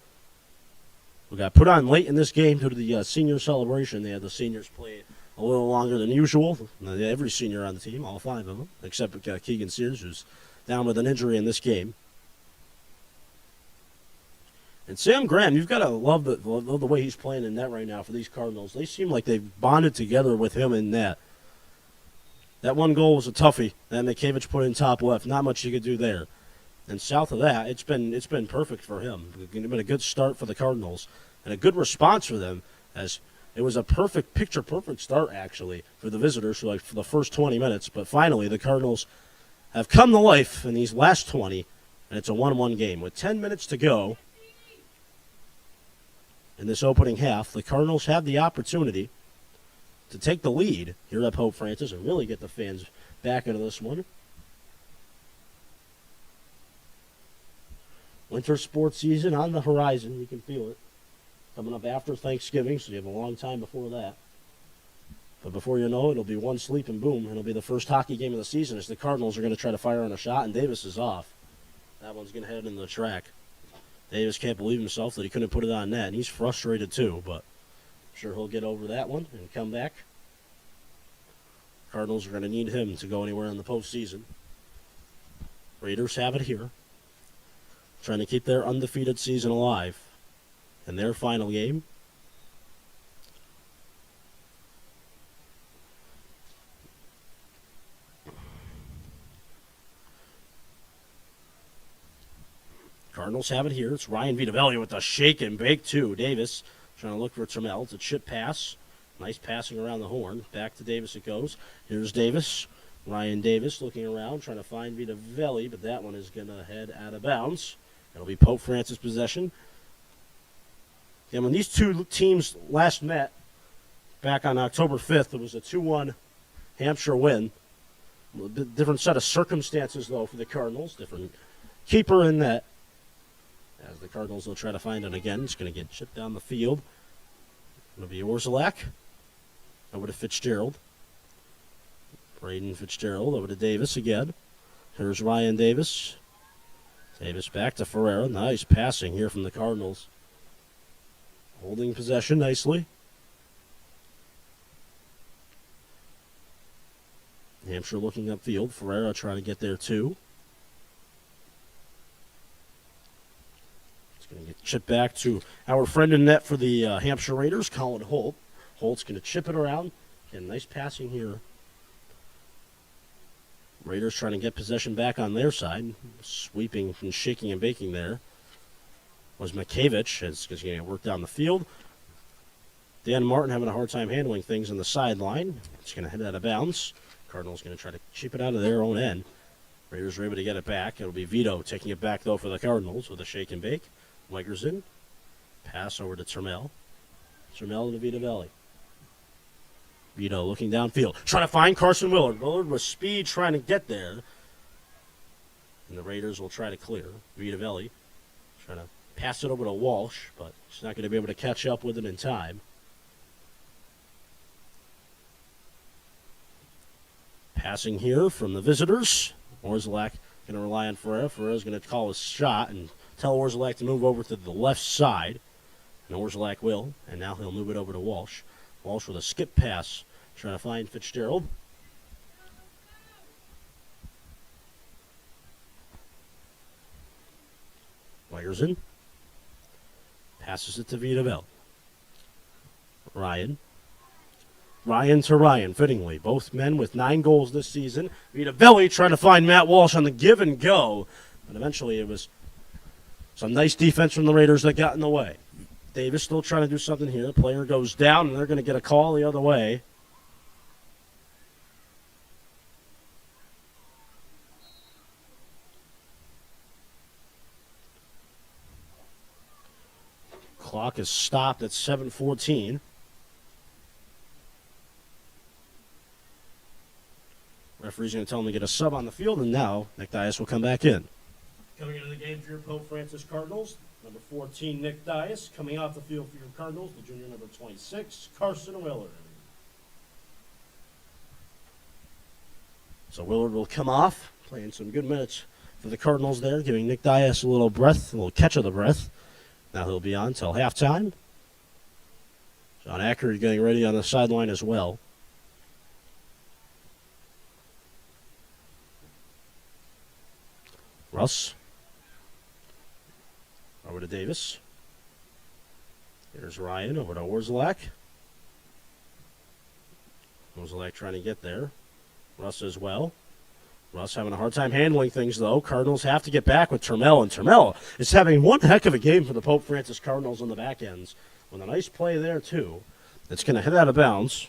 We got put on late in this game due to the senior celebration. They had the seniors play a little longer than usual. Every senior on the team, all five of them, except Keegan Sears, who's down with an injury in this game. And Sam Graham, you've got to love the way he's playing in net right now for these Cardinals. They seem like they've bonded together with him in net. That one goal was a toughie that Mikevich put in top left. Not much you could do there. And south of that, it's been perfect for him. It's been a good start for the Cardinals and a good response for them, as it was a picture-perfect start, actually, for the visitors for the first 20 minutes. But finally, the Cardinals have come to life in these last 20, and it's a 1-1 game. With 10 minutes to go in this opening half, the Cardinals have the opportunity to take the lead here at Pope Francis and really get the fans back into this one. Winter sports season on the horizon. You can feel it. Coming up after Thanksgiving, so you have a long time before that. But before you know it, it'll be one sleep and boom. It'll be the first hockey game of the season as the Cardinals are going to try to fire on a shot, and Davis is off. That one's going to head into the track. Davis can't believe himself that he couldn't put it on net, and he's frustrated too, but I'm sure he'll get over that one and come back. Cardinals are going to need him to go anywhere in the postseason. Raiders have it here, trying to keep their undefeated season alive in their final game. Cardinals have it here. It's Ryan Vitavelli with a shake and bake, too. Davis trying to look for Termel. It's a chip pass. Nice passing around the horn. Back to Davis it goes. Here's Davis. Ryan Davis looking around, trying to find Vitavelli, but that one is going to head out of bounds. It'll be Pope Francis possession. And when these two teams last met back on October 5th, it was a 2-1 Hampshire win. A different set of circumstances, though, for the Cardinals. Different keeper in net. As the Cardinals will try to find it again. It's going to get chipped down the field. It'll be Orzelak. Over to Fitzgerald. Braden Fitzgerald over to Davis again. Here's Ryan Davis. Davis back to Ferreira. Nice passing here from the Cardinals. Holding possession nicely. Hampshire looking upfield. Ferreira trying to get there too. It's going to get chipped back to our friend in net for the Hampshire Raiders, Colin Holt. Holt's going to chip it around. Again, nice passing here. Raiders trying to get possession back on their side. Sweeping and shaking and baking there was Mikevich, as he's going to work down the field. Dan Martin having a hard time handling things on the sideline. It's going to head out of bounds. Cardinals going to try to chip it out of their own end. Raiders are able to get it back. It'll be Vito taking it back, though, for the Cardinals with a shake and bake. Wegerson. Pass over to Termel. Termel to Vitavelli. Vito looking downfield, trying to find Carson Willard. Willard with speed trying to get there. And the Raiders will try to clear. Vitavelli trying to pass it over to Walsh, but he's not going to be able to catch up with it in time. Passing here from the visitors. Orzelak going to rely on Ferreira. Ferreira's going to call a shot and tell Orzelak to move over to the left side. And Orzelak will, and now he'll move it over to Walsh. Walsh with a skip pass, trying to find Fitzgerald. Weyerson passes it to Vitavel. Ryan to Ryan, fittingly. Both men with 9 goals this season. Vitavelli trying to find Matt Walsh on the give and go. But eventually it was some nice defense from the Raiders that got in the way. Davis still trying to do something here. Player goes down, and they're going to get a call the other way. Clock is stopped at 7:14. Referee's going to tell him to get a sub on the field, and now Nick Dias will come back in. Coming into the game for your Pope Francis Cardinals, number 14, Nick Dias. Coming off the field for your Cardinals, the junior number 26, Carson Willard. So Willard will come off, playing some good minutes for the Cardinals there, giving Nick Dias a little breath, a little catch of the breath. Now he'll be on until halftime. John Acker getting ready on the sideline as well. Russ. Over to Davis. Here's Ryan over to Orzelak. Orzelak trying to get there. Russ as well. Russ having a hard time handling things, though. Cardinals have to get back with Turmel, and Turmel is having one heck of a game for the Pope Francis Cardinals on the back ends. With a nice play there, too. It's going to hit out of bounds.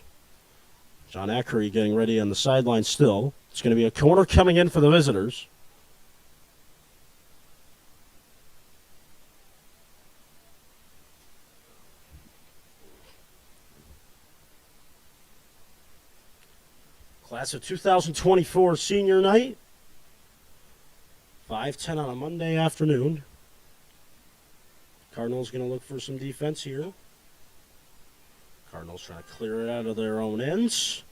John Ackery getting ready on the sideline still. It's going to be a corner coming in for the visitors. Class of 2024 senior night. 5:10 on a Monday afternoon. Cardinals going to look for some defense here. Cardinals trying to clear it out of their own ends.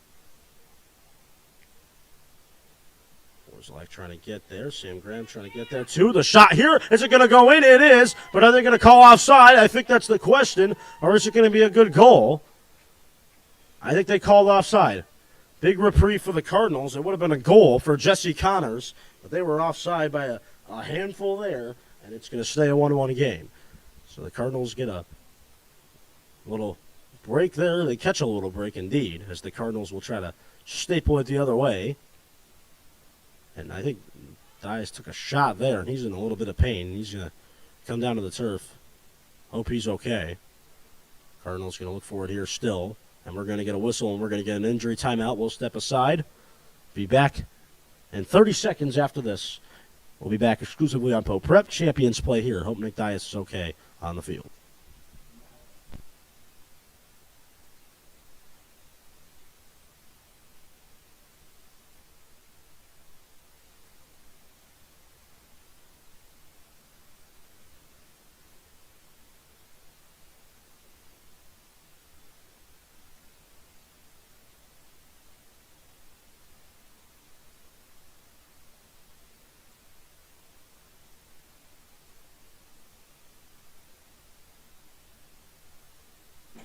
Orzelak trying to get there. Sam Graham trying to get there too. The shot here. Is it going to go in? It is. But are they going to call offside? I think that's the question. Or is it going to be a good goal? I think they called offside. Big reprieve for the Cardinals. It would have been a goal for Jesse Connors, but they were offside by a handful there, and it's going to stay a 1-1 game. So the Cardinals get a little break there. They catch a little break indeed, as the Cardinals will try to staple it the other way. And I think Dias took a shot there, and he's in a little bit of pain. He's going to come down to the turf. Hope he's okay. Cardinals going to look for it here still. And we're going to get a whistle, and we're going to get an injury timeout. We'll step aside. Be back in 30 seconds after this. We'll be back exclusively on Pope Prep. Champions play here. Hope Nick Dias is okay on the field.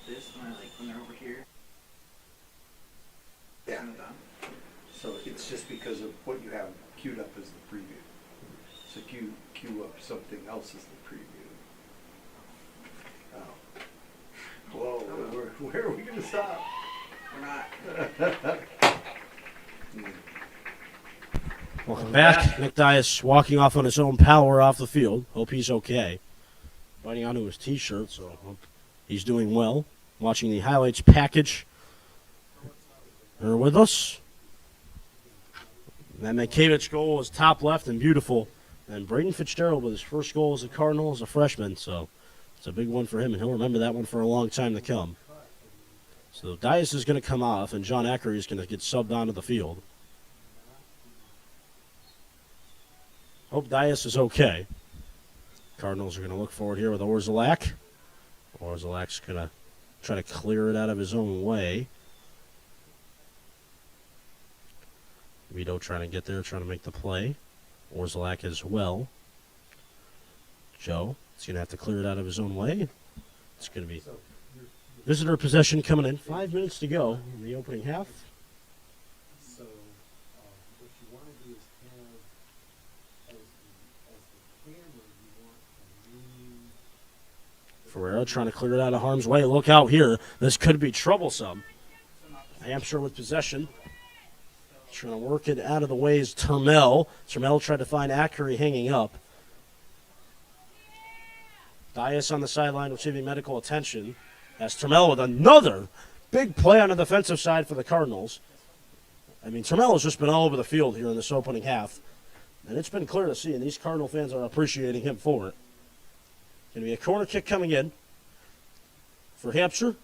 This when they're over here. Yeah. Kind of done. So it's just because of what you have queued up as the preview. So queue up something else as the preview. Oh. Whoa, where are we going to stop? We're not. Welcome back. Nick Dias walking off on his own power off the field. Hope he's okay. Biting onto his T-shirt, so hope he's doing well. Watching the highlights package. They're with us. That Mankiewicz goal was top left and beautiful. And Braden Fitzgerald with his first goal as a Cardinal as a freshman. So it's a big one for him, and he'll remember that one for a long time to come. So Dias is going to come off, and John Ackery is going to get subbed onto the field. Hope Dias is okay. Cardinals are going to look forward here with Orzelak. Orzelak's going to try to clear it out of his own way. Vito trying to get there, trying to make the play. Orzelak as well. Joe is going to have to clear it out of his own way. It's going to be visitor possession coming in. 5 minutes to go in the opening half. So, what you want to do is have, as the camera, you want to lean. Ferreira trying to clear it out of harm's way. Look out here. This could be troublesome. Hampshire with possession. Trying to work it out of the way is Termel. Termel tried to find Ackery hanging up. Dias on the sideline receiving medical attention. As Termel with another big play on the defensive side for the Cardinals. I mean, Termel has just been all over the field here in this opening half. And it's been clear to see, and these Cardinal fans are appreciating him for it. Going to be a corner kick coming in for Hampshire.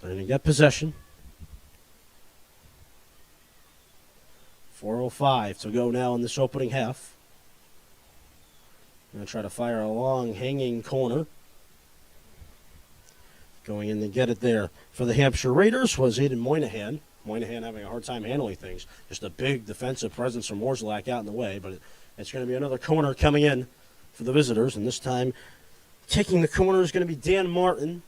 They're going to get possession. 4:05 to go now in this opening half. Going to try to fire a long hanging corner. Going in to get it there for the Hampshire Raiders was Aiden Moynihan. Moynihan having a hard time handling things. Just a big defensive presence from Orzelak out in the way, but it's going to be another corner coming in for the visitors, and this time taking the corner is going to be Dan Martin.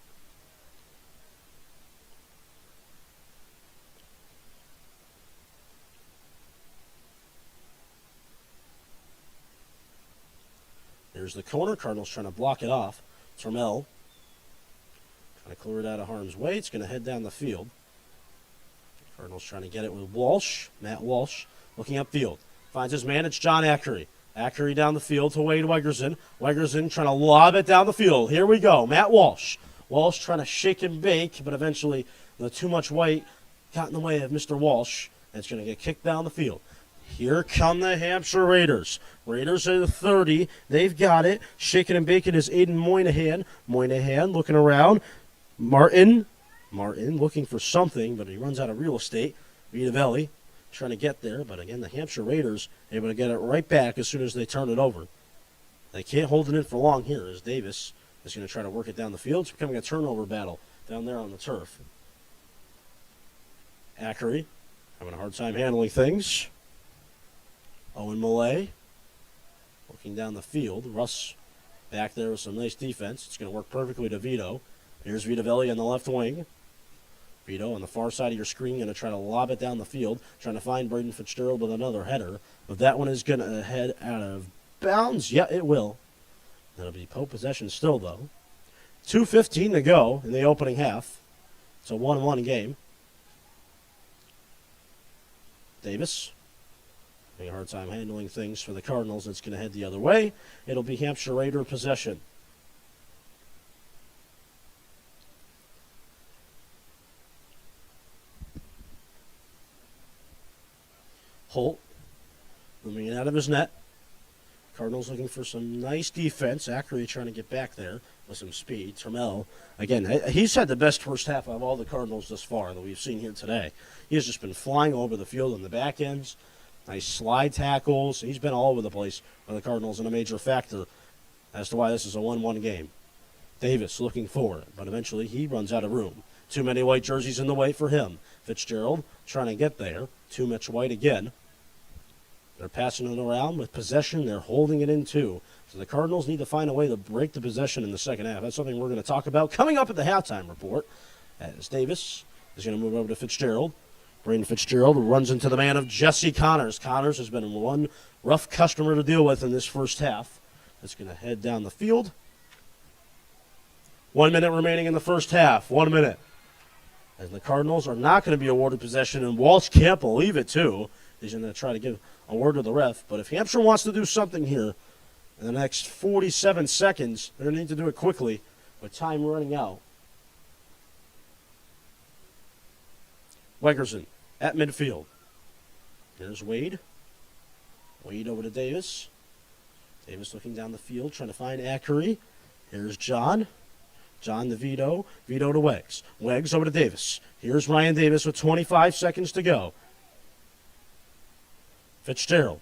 There's the corner. Cardinals trying to block it off. Termel trying to clear it out of harm's way. It's going to head down the field. Cardinals trying to get it with Walsh. Matt Walsh looking upfield. Finds his man. It's John Ackery. Ackery down the field to Wade Wegerson. Wegerson trying to lob it down the field. Here we go. Matt Walsh. Walsh trying to shake and bake, but eventually the too much weight got in the way of Mr. Walsh. And it's going to get kicked down the field. Here come the Hampshire Raiders. Raiders at the 30. They've got it. Shaking and baking is Aiden Moynihan. Moynihan looking around. Martin looking for something, but he runs out of real estate. Vitavelli trying to get there, but again, the Hampshire Raiders able to get it right back as soon as they turn it over. They can't hold it in for long here as Davis is going to try to work it down the field. It's becoming a turnover battle down there on the turf. Ackery having a hard time handling things. Owen Millay looking down the field. Russ back there with some nice defense. It's going to work perfectly to Vito. Here's Vitavelli on the left wing. Vito on the far side of your screen going to try to lob it down the field, trying to find Braden Fitzgerald with another header. But that one is going to head out of bounds. Yeah, it will. That'll be Pope possession still, though. 2:15 to go in the opening half. It's a 1-1 game. Davis having a hard time handling things for the Cardinals. It's going to head the other way. It'll be Hampshire Raider possession. Holt moving it out of his net. Cardinals looking for some nice defense. Ackery trying to get back there with some speed. Termel, again, he's had the best first half of all the Cardinals thus far that we've seen here today. He has just been flying over the field on the back ends. Nice slide tackles. He's been all over the place for the Cardinals and a major factor as to why this is a 1-1 game. Davis looking for it, but eventually he runs out of room. Too many white jerseys in the way for him. Fitzgerald trying to get there. Too much white again. They're passing it around with possession. They're holding it in too. So the Cardinals need to find a way to break the possession in the second half. That's something we're going to talk about coming up at the halftime report. As Davis is going to move over to Fitzgerald. Braden Fitzgerald runs into the man of Jesse Connors. Connors has been one rough customer to deal with in this first half. That's going to head down the field. 1 minute remaining in the first half. 1 minute. And the Cardinals are not going to be awarded possession, and Walsh can't believe it, too. He's going to try to give a word to the ref. But if Hampshire wants to do something here in the next 47 seconds, they're going to need to do it quickly with time running out. Wegerson at midfield. There's Wade. Wade over to Davis. Davis looking down the field, trying to find Ackery. Here's John. John to Vito. Vito to Weggs. Weggs over to Davis. Here's Ryan Davis with 25 seconds to go. Fitzgerald.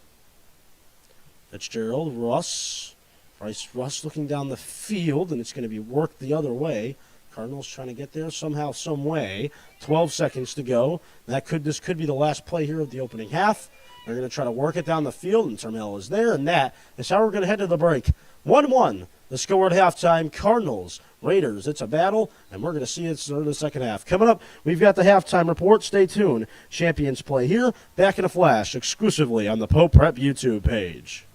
Fitzgerald, Russ. Bryce Russ looking down the field, and it's going to be worked the other way. Cardinals trying to get there somehow, some way. 12 seconds to go. This could be the last play here of the opening half. They're going to try to work it down the field, and Termel is there, and that is how we're going to head to the break. 1-1, the score at halftime. Cardinals, Raiders, it's a battle, and we're going to see it in the second half. Coming up, we've got the halftime report. Stay tuned. Champions play here. Back in a flash, exclusively on the Pope Prep YouTube page.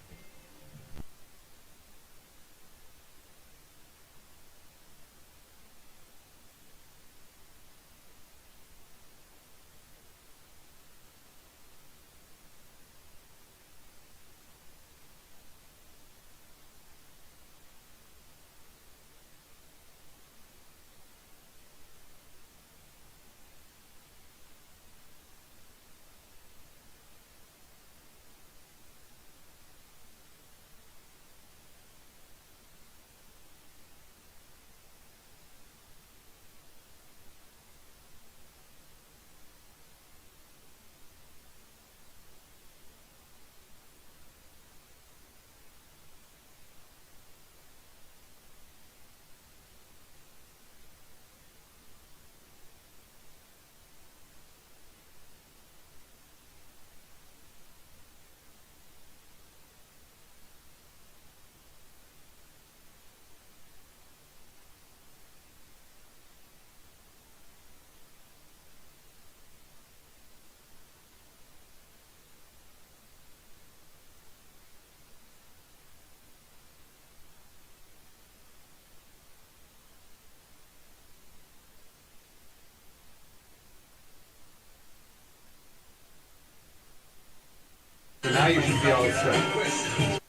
So now you should be all set.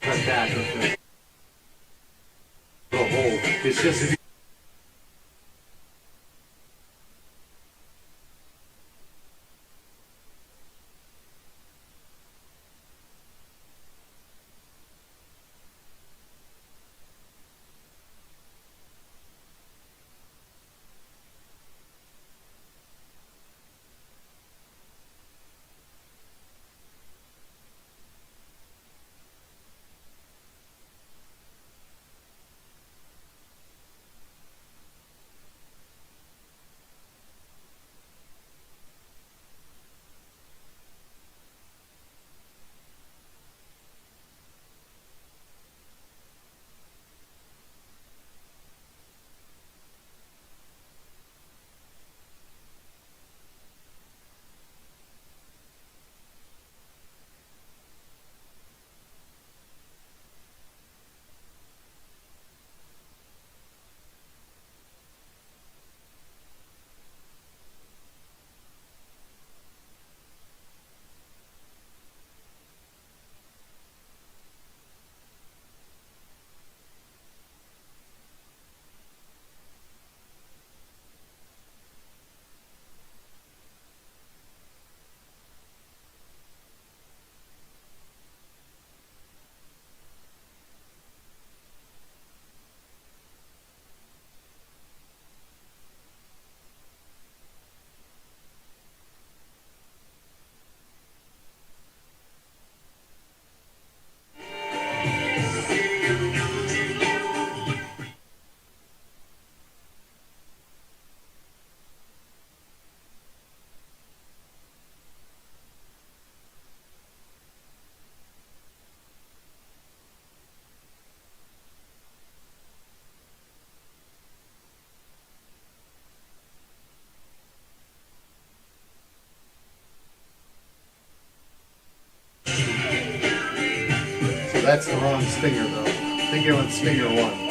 Cut back with the hole. It's just if you that's the wrong stinger though. I think it went stinger 1.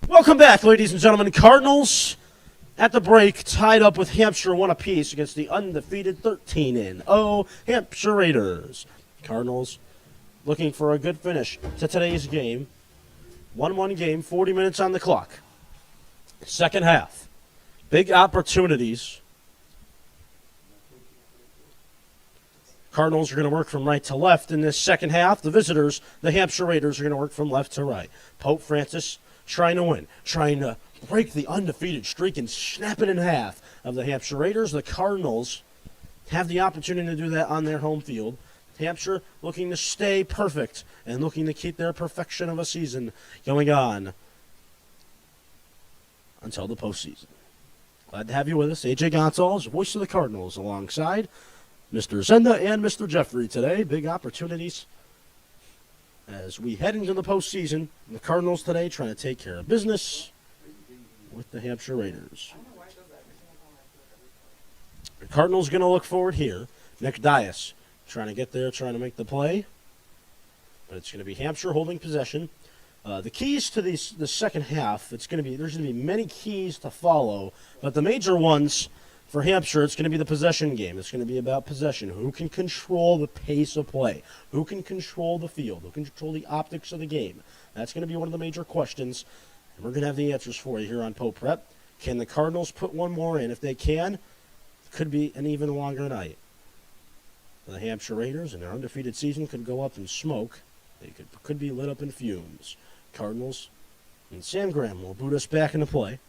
Welcome back, ladies and gentlemen. Cardinals at the break tied up with Hampshire, one apiece against the undefeated 13-0 Hampshire Raiders. Cardinals looking for a good finish to today's game. 1-1 game, 40 minutes on the clock. Second half. Big opportunities. Cardinals are going to work from right to left in this second half. The visitors, the Hampshire Raiders, are going to work from left to right. Pope Francis trying to win, trying to break the undefeated streak and snap it in half of the Hampshire Raiders. The Cardinals have the opportunity to do that on their home field. Hampshire looking to stay perfect and looking to keep their perfection of a season going on until the postseason. Glad to have you with us. AJ Gonzalez, voice of the Cardinals, alongside Mr. Zenda and Mr. Jeffrey today. Big opportunities as we head into the postseason. The Cardinals today trying to take care of business with the Hampshire Raiders. The Cardinals going to look forward here. Nick Dias trying to get there, trying to make the play. But it's going to be Hampshire holding possession. The keys to the second half, there's going to be many keys to follow, but the major ones for Hampshire, it's going to be the possession game. It's going to be about possession. Who can control the pace of play? Who can control the field? Who can control the optics of the game? That's going to be one of the major questions, and we're going to have the answers for you here on Pope Prep. Can the Cardinals put one more in? If they can, it could be an even longer night. The Hampshire Raiders and their undefeated season could go up in smoke. They could be lit up in fumes. Cardinals and Sam Graham will boot us back into play.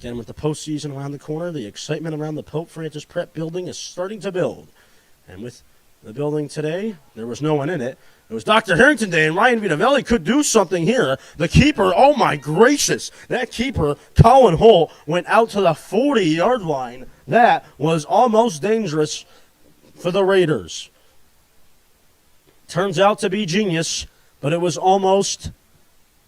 Again, with the postseason around the corner, the excitement around the Pope Francis Prep building is starting to build. And with the building today, there was no one in it. It was Dr. Harrington Day, and Ryan Vitavelli could do something here. The keeper, oh my gracious, that keeper, Colin Holt, went out to the 40-yard line. That was almost dangerous for the Raiders. Turns out to be genius, but it was almost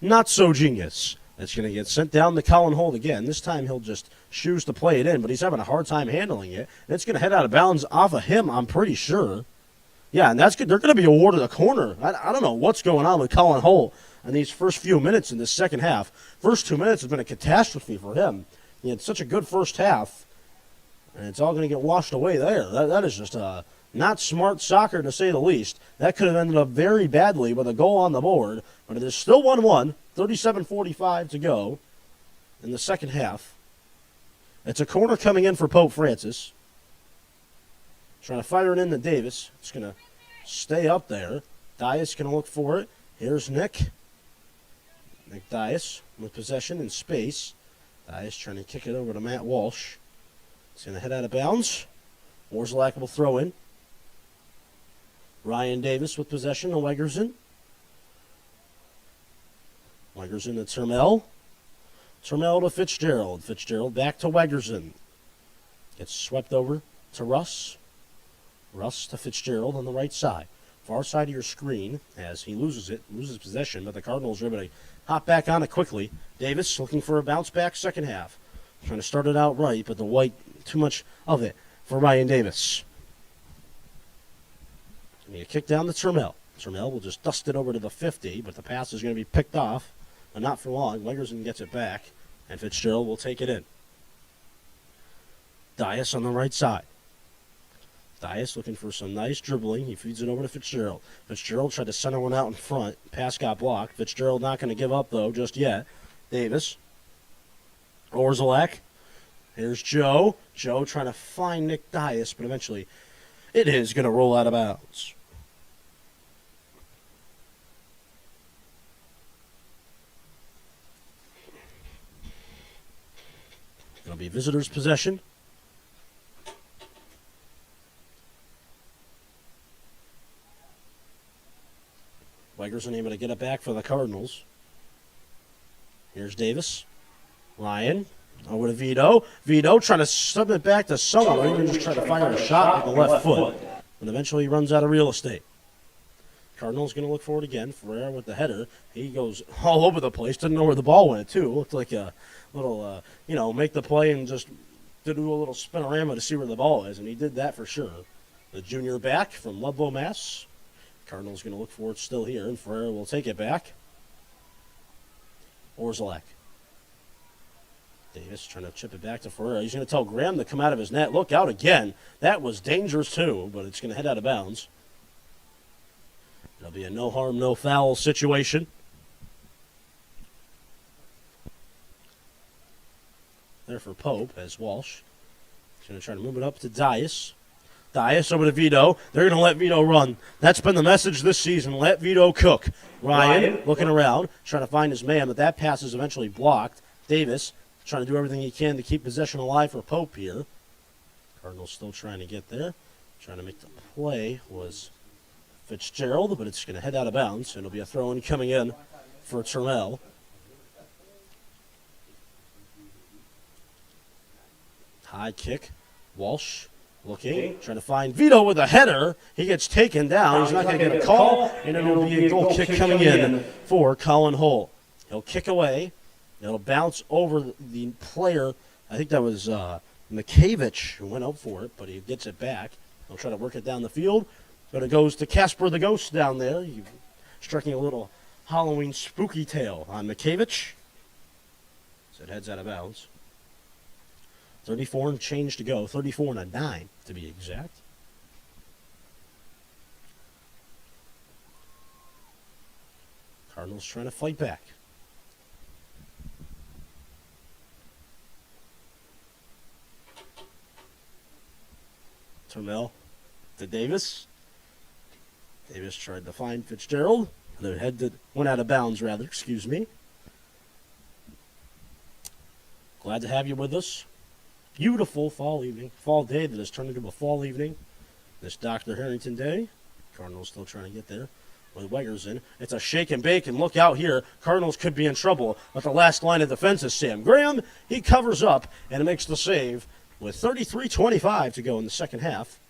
not so genius. It's going to get sent down to Colin Holt again. This time he'll just choose to play it in, but he's having a hard time handling it. And it's going to head out of bounds off of him, I'm pretty sure. Yeah, and that's good. They're going to be awarded a corner. I don't know what's going on with Colin Holt in these first few minutes in this second half. First 2 minutes has been a catastrophe for him. He had such a good first half, and it's all going to get washed away there. That is just not smart soccer, to say the least. That could have ended up very badly with a goal on the board, but it is still 1-1, 37:45 to go in the second half. It's a corner coming in for Pope Francis. Trying to fire it into Davis. It's going to stay up there. Dias going to look for it. Here's Nick. Nick Dias with possession in space. Dias trying to kick it over to Matt Walsh. It's going to head out of bounds. Orszalak will throw in. Ryan Davis with possession to Wegerson. Wegerson to Turmel. Turmel to Fitzgerald. Fitzgerald back to Wegerson. Gets swept over to Russ. Russ to Fitzgerald on the right side. Far side of your screen as he loses possession, but the Cardinals are able to hop back on it quickly. Davis looking for a bounce back second half. Trying to start it out right, but the white, too much of it for Ryan Davis. And a kick down to Turmel. Turmel will just dust it over to the 50, but the pass is going to be picked off, but not for long. Wegerson gets it back, and Fitzgerald will take it in. Dias on the right side. Dias looking for some nice dribbling. He feeds it over to Fitzgerald. Fitzgerald tried to center one out in front. Pass got blocked. Fitzgerald not going to give up, though, just yet. Davis. Orszalak. Here's Joe. Joe trying to find Nick Dias, but eventually it is going to roll out of bounds. It'll be visitors' possession. Wegerson able to get it back for the Cardinals. Here's Davis. Ryan. Over to Vito. Vito trying to sub it back to someone. Or even just try to fire a shot with the left foot. And eventually he runs out of real estate. Cardinals going to look for it again. Ferreira with the header. He goes all over the place. Didn't know where the ball went, too. Looked like a little, make the play and just do a little spinorama to see where the ball is. And he did that for sure. The junior back from Ludlow, Mass. Cardinals going to look for it still here. And Ferreira will take it back. Orzelak. Davis trying to chip it back to Ferreira. He's going to tell Graham to come out of his net. Look out again. That was dangerous too, but it's going to head out of bounds. It'll be a no harm, no foul situation. There for Pope as Walsh. He's going to try to move it up to Dias. Dias over to Vito. They're going to let Vito run. That's been the message this season. Let Vito cook. Ryan looking around, trying to find his man, but that pass is eventually blocked. Davis trying to do everything he can to keep possession alive for Pope here. Cardinals still trying to get there. Trying to make the play was Fitzgerald, but it's going to head out of bounds, and it'll be a throw-in coming in for Turmel. High kick. Walsh looking, trying to find Vito with a header. He gets taken down. He's not going to get a call, and it'll be a goal kick coming in for Colin Holt. He'll kick away. It'll bounce over the player. I think that was Mikavich who went up for it, but he gets it back. He'll try to work it down the field, but it goes to Casper the Ghost down there. He's striking a little Halloween spooky tale on Mikavich. So it heads out of bounds. 34 and change to go. 34 and a 9 to be exact. Cardinals trying to fight back. Turmel to Davis. Davis tried to find Fitzgerald. The head went out of bounds, rather. Excuse me. Glad to have you with us. Beautiful fall evening, fall day that has turned into a fall evening. This Dr. Harrington day. Cardinals still trying to get there with Weggers in. It's a shake and bake, and look out here. Cardinals could be in trouble, but the last line of defense is Sam Graham. He covers up and makes the save with 33:25 to go in the second half.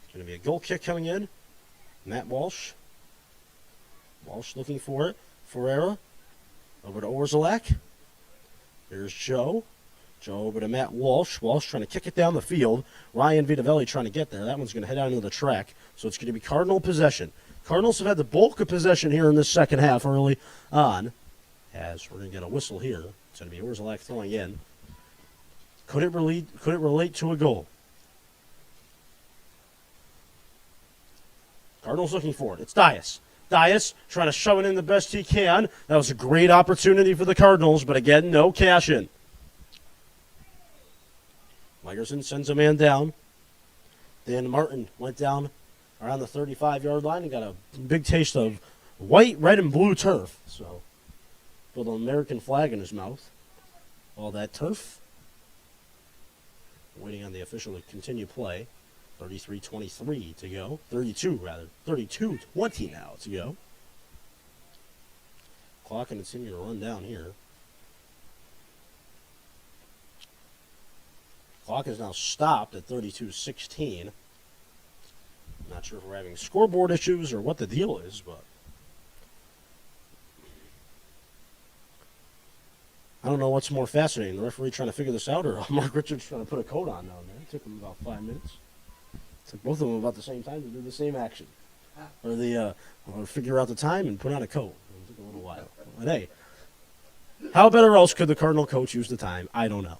It's going to be a goal kick coming in. Matt Walsh. Walsh looking for it. Ferreira over to Orzelak. Here's Joe. Joe over to Matt Walsh. Walsh trying to kick it down the field. Ryan Vitavelli trying to get there. That one's going to head out into the track. So it's going to be Cardinal possession. Cardinals have had the bulk of possession here in this second half early on. As we're going to get a whistle here. It's going to be Orzelak throwing in. Could it relate to a goal? Cardinals looking for it. It's Dias. Dias trying to shove it in the best he can. That was a great opportunity for the Cardinals, but again, no cash in. Migerson sends a man down. Dan Martin went down around the 35-yard line and got a big taste of white, red, and blue turf. So, with an American flag in his mouth. All that turf. Waiting on the official to continue play. 33-23 to go. 32-20 now to go. Clock and continue to run down here. Clock is now stopped at 32-16. Not sure if we're having scoreboard issues or what the deal is, but I don't know what's more fascinating, the referee trying to figure this out or Mark Richards trying to put a coat on down there. It took him about 5 minutes. It took both of them about the same time to do the same action. Or or figure out the time and put on a coat. It took a little while. But hey, how better else could the Cardinal coach use the time? I don't know.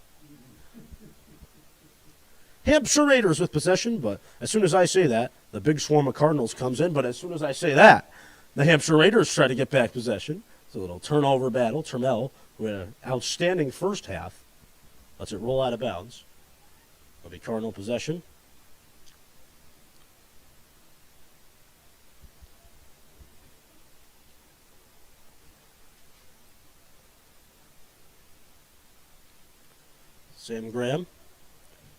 Hampshire Raiders with possession, but as soon as I say that, the big swarm of Cardinals comes in. But as soon as I say that, the Hampshire Raiders try to get back possession. It's a little turnover battle. Turmel with an outstanding first half. Lets it roll out of bounds. It'll be Cardinal possession. Sam Graham.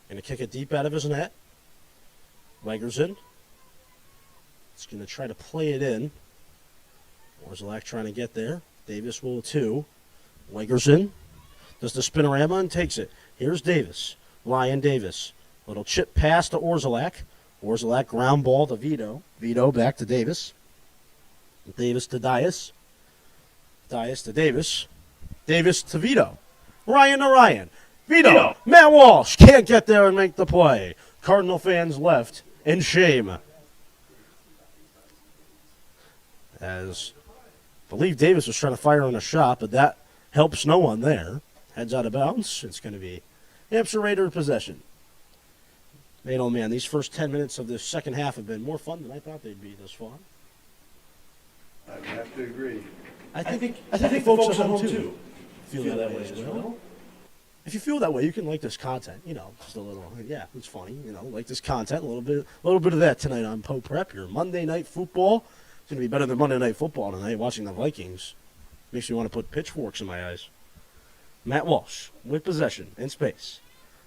Going to kick it deep out of his net. Wegerson. It's going to try to play it in. Orzelak trying to get there. Davis will too. Wegerson does the spinorama and takes it. Here's Davis. Ryan Davis. Little chip pass to Orzelak. Orzelak ground ball to Vito. Vito back to Davis. Davis to Dias. Dias to Davis. Davis to Vito. Ryan to Ryan. Vito. Matt Walsh can't get there and make the play. Cardinal fans left in shame. As believe Davis was trying to fire on a shot, but that helps no one there. Heads out of bounds. It's going to be Hampshire Raider possession. Man, oh man, these first 10 minutes of the second half have been more fun than I thought they'd be thus far. I would have to agree. I think folks at home too feel that way as well. If you feel that way, you can like this content. Just a little. Yeah, it's funny. Like this content. A little bit of that tonight on Poe Prep. Your Monday night football. It's going to be better than Monday night football tonight. Watching the Vikings makes me want to put pitchforks in my eyes. Matt Walsh with possession in space.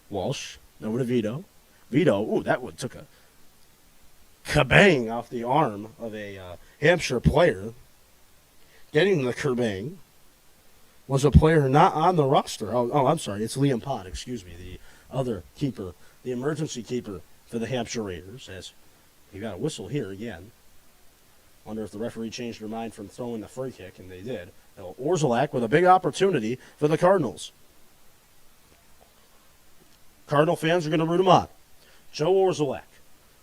Walsh over to Vito. Vito. Ooh, that one took a kabang off the arm of a Hampshire player. Getting the kabang was a player not on the roster. Oh, I'm sorry. It's Liam Pott, excuse me, the other keeper, the emergency keeper for the Hampshire Raiders. As you got a whistle here again. Wonder if the referee changed their mind from throwing the free kick, and they did. Orzelak with a big opportunity for the Cardinals. Cardinal fans are going to root him on. Joe Orzelak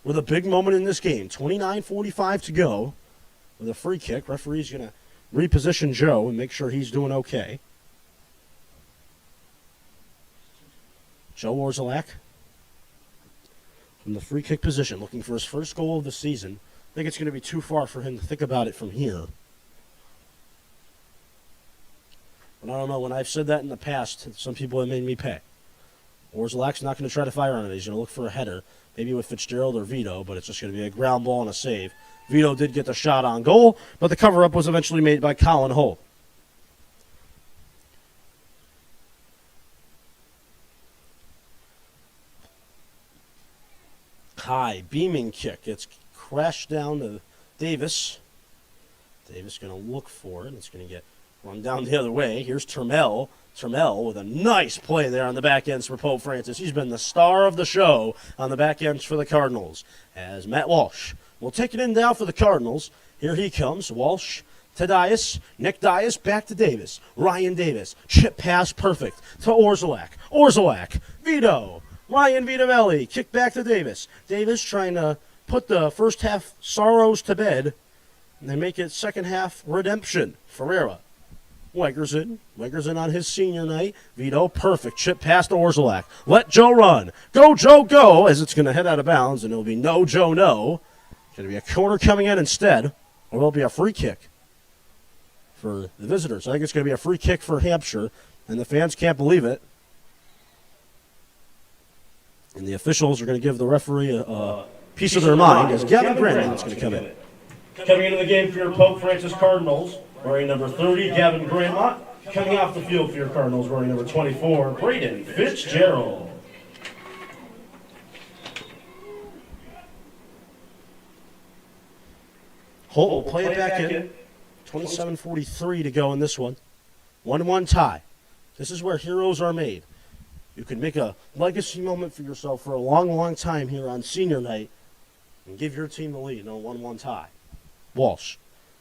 with a big moment in this game. 29:45 to go with a free kick. Referee's going to reposition Joe and make sure he's doing okay. Joe Orzelak from the free kick position, looking for his first goal of the season. I think it's going to be too far for him to think about it from here. But I don't know, when I've said that in the past, some people have made me pay. Orzelak's not going to try to fire on it. He's going to look for a header, maybe with Fitzgerald or Vito, but it's just going to be a ground ball and a save. Vito did get the shot on goal, but the cover-up was eventually made by Colin Holt. High, beaming kick. It's crashed down to Davis. Davis going to look for it. It's going to get run down the other way. Here's Termel. Termel with a nice play there on the back ends for Pope Francis. He's been the star of the show on the back ends for the Cardinals. As Matt Walsh will take it in now for the Cardinals. Here he comes. Walsh to Dias. Nick Dias back to Davis. Ryan Davis. Chip pass perfect to Orzelak. Orzelak. Vito. Ryan Vitavelli. Kick back to Davis. Davis trying to put the first half sorrows to bed. And they make it second half redemption. Ferreira. Weggers in on his senior night. Vito, perfect. Chip past Orzelak. Let Joe run. Go, Joe, go. As it's going to head out of bounds, and it'll be no, Joe, no. Going to be a corner coming in instead, or it'll be a free kick for the visitors. I think it's going to be a free kick for Hampshire, and the fans can't believe it. And the officials are going to give the referee a piece of their mind as Gavin Grandmont's going to come in. Coming into the game for your Pope Francis Cardinals, wearing number 30, Gavin Grandmont. Coming off the field for your Cardinals, wearing number 24, Braden Fitzgerald. Holt will play it back in. 27:43 to go in this one. 1-1 tie. This is where heroes are made. You can make a legacy moment for yourself for a long, long time here on senior night and give your team the lead in a 1-1 tie. Walsh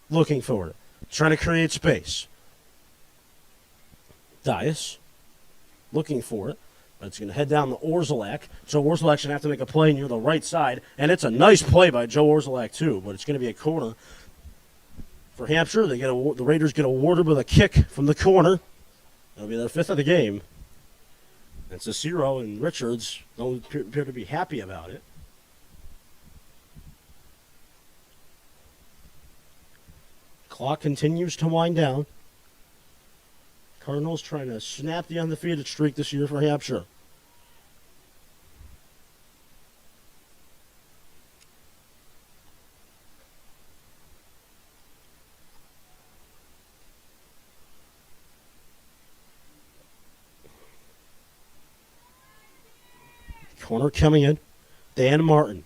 looking for it. Trying to create space. Dias looking for it. But it's going to head down to Orzelak. Joe Orzelak's going to have to make a play near the right side. And it's a nice play by Joe Orzelak, too. But it's going to be a corner for Hampshire. The Raiders get awarded with a kick from the corner. That'll be their fifth of the game. And Cicero and Richards don't appear to be happy about it. Clock continues to wind down. Cardinals trying to snap the undefeated streak this year for Hampshire. Corner coming in. Dan Martin.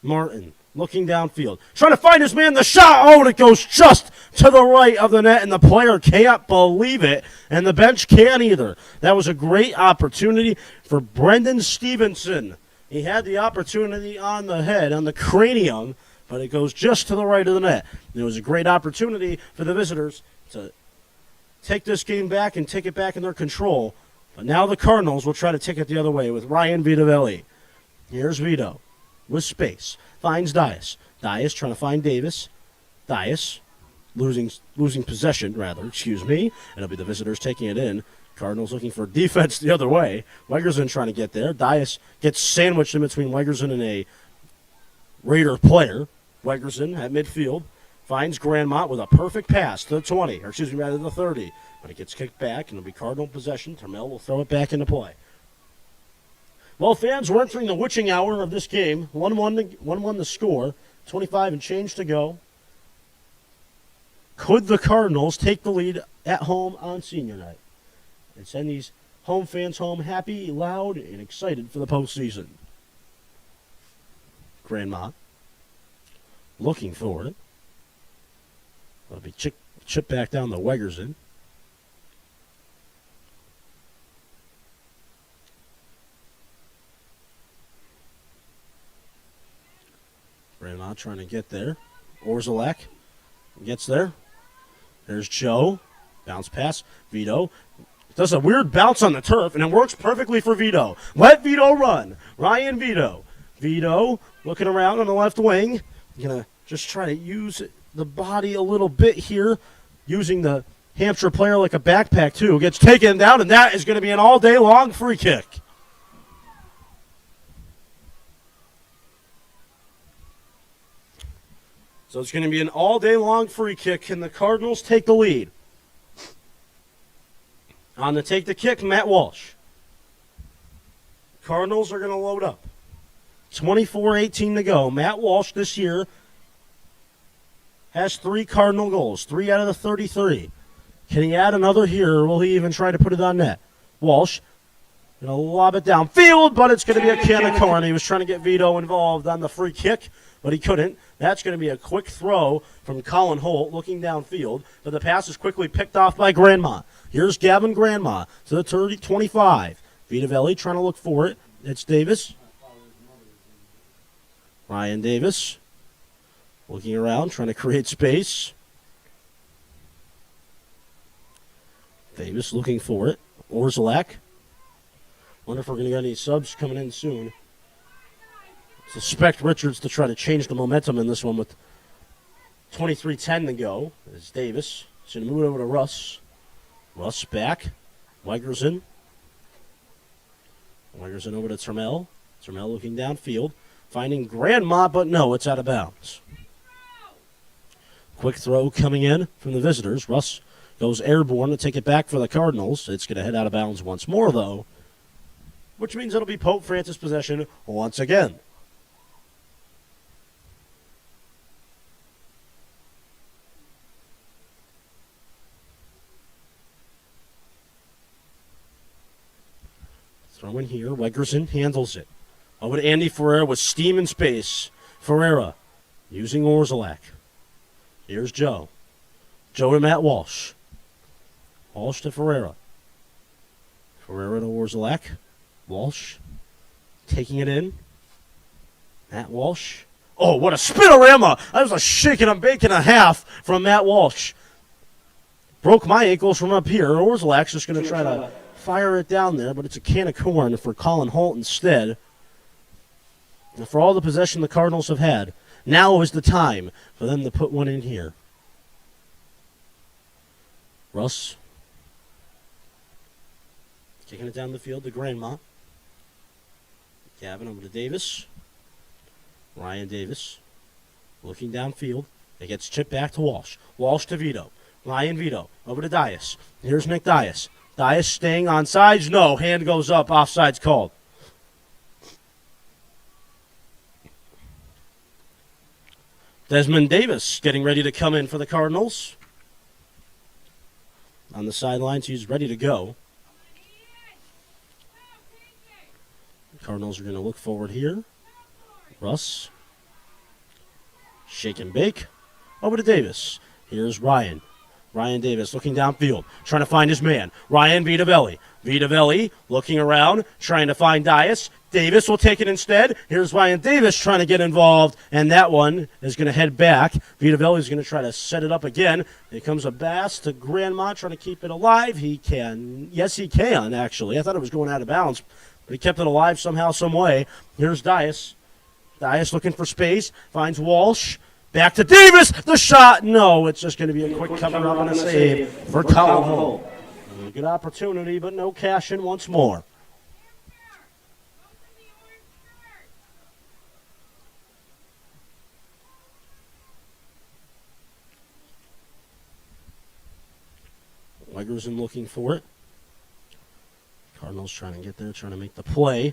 Martin looking downfield. Trying to find his man. The shot. Oh, and it goes just to the right of the net, and the player can't believe it, and the bench can't either. That was a great opportunity for Brendan Stevenson. He had the opportunity on the head, on the cranium, but it goes just to the right of the net. It was a great opportunity for the visitors to take this game back and take it back in their control. But now the Cardinals will try to take it the other way with Ryan Vitavelli. Here's Vito with space. Finds Dias. Dias trying to find Davis. Dias losing possession, rather, excuse me. And it'll be the visitors taking it in. Cardinals looking for defense the other way. Wegerson trying to get there. Dias gets sandwiched in between Wegerson and a Raider player. Wegerson at midfield finds Grandmont with a perfect pass to the 20, or excuse me, rather the 30. But it gets kicked back, and it'll be Cardinal possession. Termel will throw it back into play. Well, fans, we're entering the witching hour of this game. 1-1 the score. 25 and change to go. Could the Cardinals take the lead at home on senior night and send these home fans home happy, loud, and excited for the postseason? Grandma looking for it. That'll be chipped back down to Wegerson. Grandma trying to get there. Orzelak gets there. There's Joe. Bounce pass. Vito does a weird bounce on the turf, and it works perfectly for Vito. Let Vito run. Ryan Vito. Vito looking around on the left wing. Going to just try to use the body a little bit here, using the Hampshire player like a backpack, too. Gets taken down, and that is going to be an all-day-long free kick. So it's going to be an all-day-long free kick. Can the Cardinals take the lead? On the take the kick, Matt Walsh. Cardinals are going to load up. 24-18 to go. Matt Walsh this year has 3 Cardinal goals, 3 out of the 33. Can he add another here, or will he even try to put it on net? Walsh going to lob it downfield, but it's going to be a can of corn. He was trying to get Vito involved on the free kick, but he couldn't. That's going to be a quick throw from Colin Holt looking downfield, but the pass is quickly picked off by Grandma. Here's Gavin Grandma to the 30-25. Vitavelli trying to look for it. It's Davis. Ryan Davis looking around, trying to create space. Davis looking for it. Orzelak. Wonder if we're going to get any subs coming in soon. Suspect Richards to try to change the momentum in this one with 23:10 to go. It's Davis. He's going to move it over to Russ. Russ back. Wegerson. Wegerson over to Termel. Termel looking downfield. Finding Grandma, but no, it's out of bounds. Quick throw coming in from the visitors. Russ goes airborne to take it back for the Cardinals. It's going to head out of bounds once more, though, which means it'll be Pope Francis possession once again. Throw in here. Wegerson handles it. Over to Andy Ferreira with steam and space. Ferreira using Orzelak. Here's Joe. Joe to Matt Walsh. Walsh to Ferreira. Ferreira to Orzelak. Walsh taking it in. Matt Walsh. Oh, what a spinorama! That was a shaking and bacon and a half from Matt Walsh. Broke my ankles from up here. Orzelak's just going to try to fire it down there, but it's a can of corn for Colin Holt instead. And for all the possession the Cardinals have had, now is the time for them to put one in here. Russ kicking it down the field to Grandma. Gavin over to Davis. Ryan Davis looking downfield. It gets chipped back to Walsh. Walsh to Vito. Ryan Vito over to Dias. Here's Nick Dias. Dias staying on sides. No, hand goes up. Offside's called. Desmond Davis getting ready to come in for the Cardinals. On the sidelines, he's ready to go. The Cardinals are going to look forward here. Russ. Shake and bake. Over to Davis. Here's Ryan. Ryan Davis looking downfield, trying to find his man. Ryan Vitavelli. Vitavelli looking around, trying to find Dias. Davis will take it instead. Here's Ryan Davis trying to get involved, and that one is going to head back. Vitavelli is going to try to set it up again. Here comes a pass to Grandma trying to keep it alive. He can. Yes, he can, actually. I thought it was going out of bounds, but he kept it alive somehow, some way. Here's Dias. Dias looking for space. Finds Walsh. Back to Davis. The shot. No, it's just going to be a quick cover up and a save for Colin Holt. Good opportunity, but no cash in once more. Wegerson looking for it. Cardinals trying to get there, trying to make the play,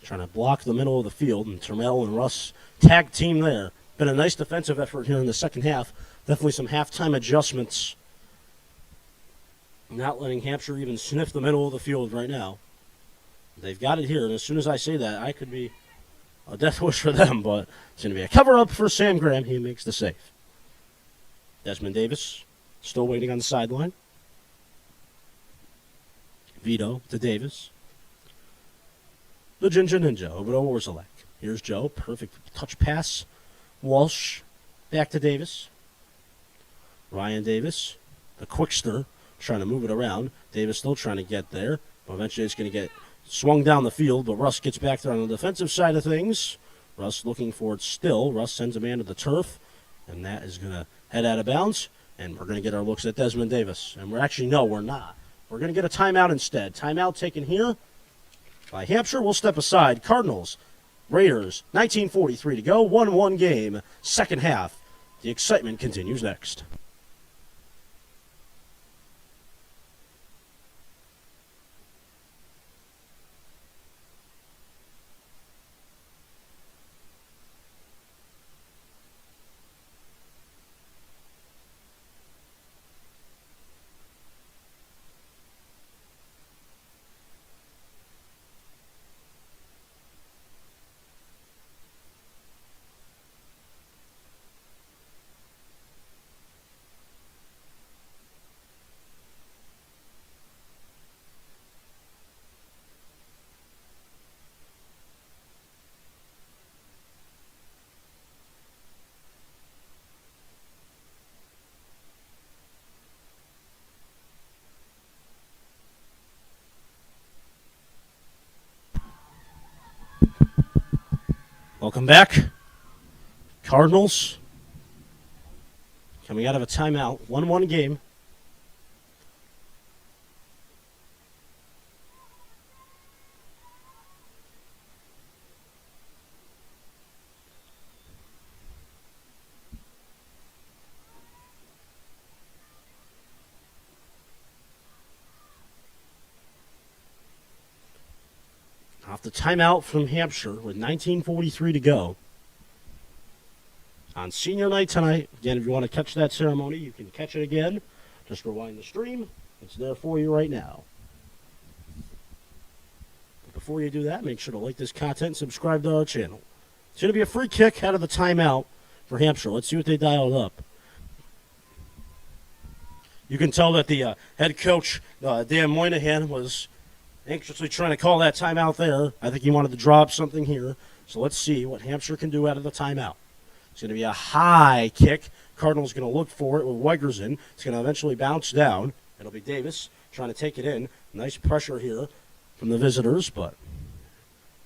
trying to block the middle of the field, and Termel and Russ tag team there. Been a nice defensive effort here in the second half. Definitely some halftime adjustments. Not letting Hampshire even sniff the middle of the field right now. They've got it here, and as soon as I say that, I could be a death wish for them, but it's going to be a cover-up for Sam Graham. He makes the save. Desmond Davis still waiting on the sideline. Vito to Davis. The Ginger Ninja over to Orzelek. Here's Joe. Perfect touch pass. Walsh back to Davis. Ryan Davis, the quickster, trying to move it around. Davis still trying to get there. But eventually it's going to get swung down the field, but Russ gets back there on the defensive side of things. Russ looking for it still. Russ sends a man to the turf, and that is going to head out of bounds. And we're going to get our looks at Desmond Davis. And we're not. We're going to get a timeout instead. Timeout taken here by Hampshire. We'll step aside. Cardinals, Raiders, 19:43 to go. 1-1 game, second half. The excitement continues next. Welcome back. Cardinals coming out of a timeout. 1-1 game. Off the timeout from Hampshire with 19:43 to go. On senior night tonight, again, if you want to catch that ceremony, you can catch it again. Just rewind the stream. It's there for you right now. But before you do that, make sure to like this content and subscribe to our channel. It's going to be a free kick out of the timeout for Hampshire. Let's see what they dialed up. You can tell that the head coach, Dan Moynihan, was anxiously trying to call that timeout there. I think he wanted to drop something here. So let's see what Hampshire can do out of the timeout. It's going to be a high kick. Cardinals going to look for it with Wegerson. It's going to eventually bounce down. It'll be Davis trying to take it in. Nice pressure here from the visitors, but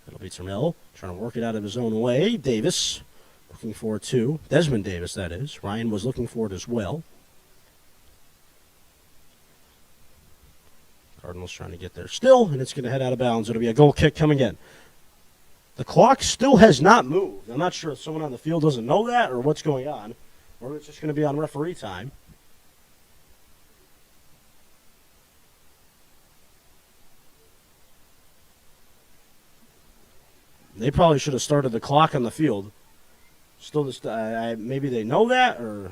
it'll be Termel trying to work it out of his own way. Davis looking for it too. Desmond Davis, that is. Ryan was looking for it as well. Cardinals trying to get there still, and it's going to head out of bounds. It'll be a goal kick coming in. The clock still has not moved. I'm not sure if someone on the field doesn't know that or what's going on, or it's just going to be on referee time. They probably should have started the clock on the field. Still, just maybe they know that, or...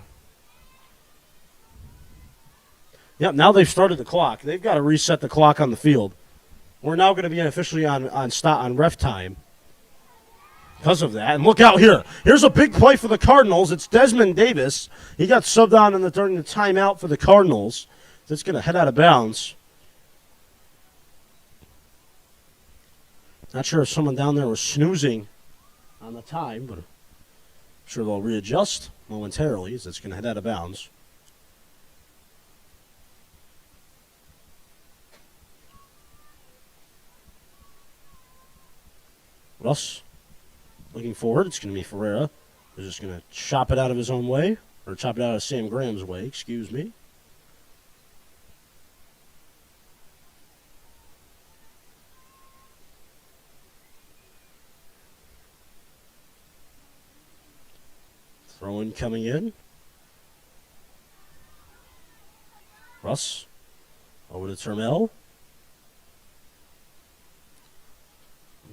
Yep, now they've started the clock. They've got to reset the clock on the field. We're now going to be officially on ref time because of that. And look out here. Here's a big play for the Cardinals. It's Desmond Davis. He got subbed on during the timeout for the Cardinals. That's going to head out of bounds. Not sure if someone down there was snoozing on the time, but I'm sure they'll readjust momentarily as it's going to head out of bounds. Russ looking forward. It's going to be Ferreira is just going to chop it out of his own way, or chop it out of Sam Graham's way, excuse me. Throw-in coming in. Russ over to Termel.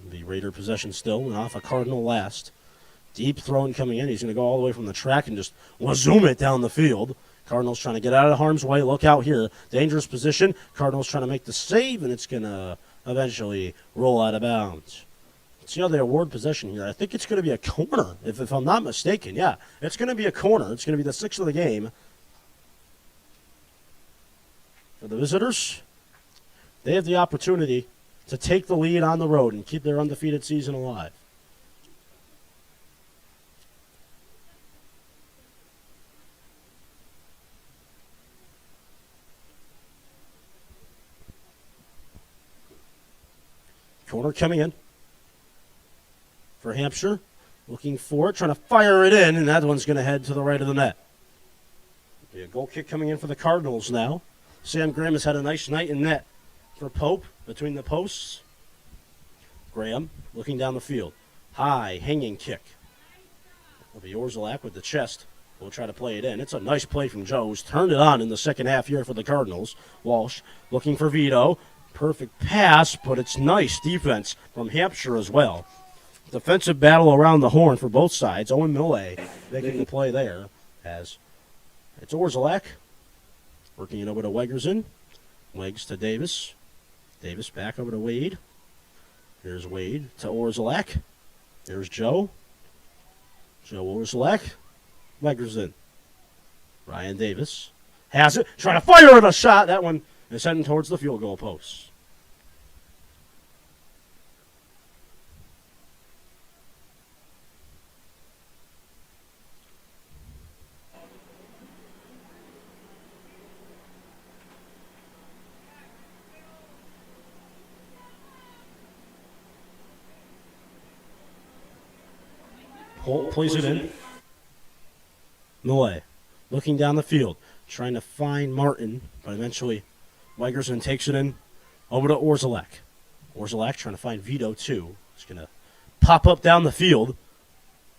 The Raider possession still, and off a Cardinal last. Deep throwing coming in. He's going to go all the way from the track and just zoom it down the field. Cardinals trying to get out of harm's way. Look out here. Dangerous position. Cardinals trying to make the save, and it's going to eventually roll out of bounds. See how they award possession here. I think it's going to be a corner, if I'm not mistaken. Yeah, it's going to be a corner. It's going to be the 6th of the game. For the visitors, they have the opportunity to take the lead on the road and keep their undefeated season alive. Corner coming in for Hampshire. Looking for it, trying to fire it in, and that one's going to head to the right of the net. Be a goal kick coming in for the Cardinals now. Sam Graham has had a nice night in net for Pope between the posts. Graham looking down the field. High, hanging kick. It'll be Orzelak with the chest. We'll try to play it in. It's a nice play from Joe, who's turned it on in the second half here for the Cardinals. Walsh looking for Vito. Perfect pass, but it's nice defense from Hampshire as well. Defensive battle around the horn for both sides. Owen MIAA making the play there as it's Orzelak. Working it over to Wegerson. Legs to Davis. Davis back over to Wade. Here's Wade to Orzelak. There's Joe. Joe Orzelak. Wegerson. Ryan Davis has it. Trying to fire at a shot. That one is heading towards the field goal post. Holt plays it in. MIAA looking down the field, trying to find Martin, but eventually Wegerson takes it in over to Orzelak. Orzelak trying to find Vito, too. He's going to pop up down the field.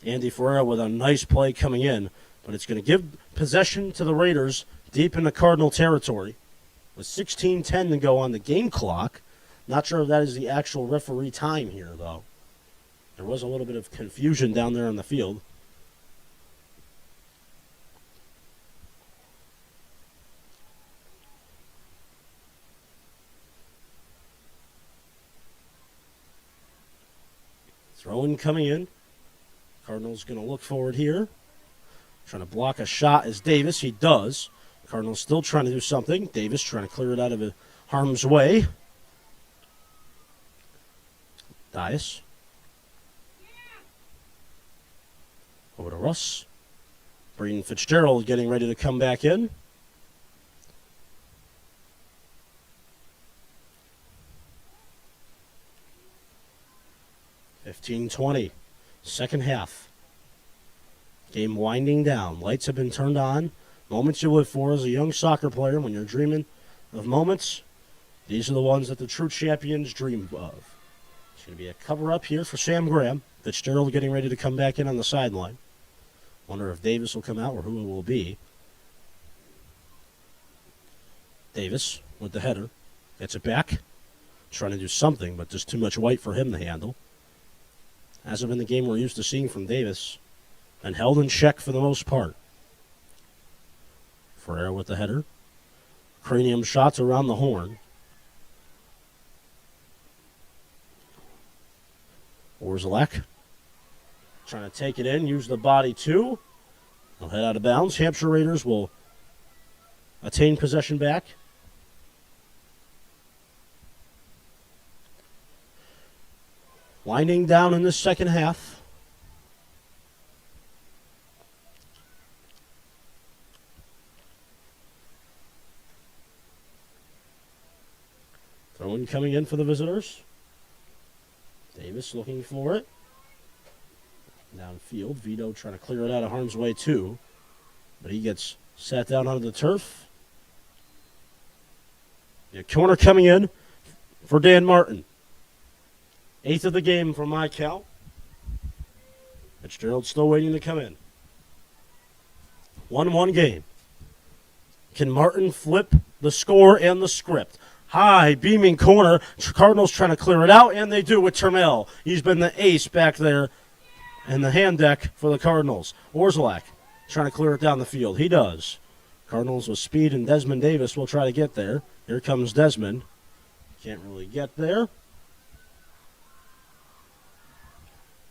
Andy Ferreira with a nice play coming in, but it's going to give possession to the Raiders deep in the Cardinal territory. With 16:10 to go on the game clock. Not sure if that is the actual referee time here, though. There was a little bit of confusion down there on the field. Throw-in coming in. Cardinals going to look forward here. Trying to block a shot is Davis. He does. Cardinals still trying to do something. Davis trying to clear it out of harm's way. Dias. Over to Russ. Braden Fitzgerald getting ready to come back in. (15:20), second half. Game winding down. Lights have been turned on. Moments you live for as a young soccer player when you're dreaming of moments. These are the ones that the true champions dream of. It's going to be a cover-up here for Sam Graham. Fitzgerald getting ready to come back in on the sideline. Wonder if Davis will come out or who it will be. Davis with the header. Gets it back. Trying to do something, but just too much white for him to handle. As of in the game we're used to seeing from Davis. And held in check for the most part. Ferreira with the header. Cranium shots around the horn. Orzelak trying to take it in, use the body too. They'll head out of bounds. Hampshire Raiders will attain possession back. Winding down in the second half. Throw-in coming in for the visitors. Davis looking for it. Downfield, Vito trying to clear it out of harm's way too. But he gets sat down onto the turf. The corner coming in for Dan Martin. 8th of the game from my count. Fitzgerald still waiting to come in. 1-1 game. Can Martin flip the score and the script? High, beaming corner. Cardinals trying to clear it out, and they do with Termel. He's been the ace back there in the hand deck for the Cardinals. Orszalak trying to clear it down the field. He does. Cardinals with speed, and Desmond Davis will try to get there. Here comes Desmond. Can't really get there.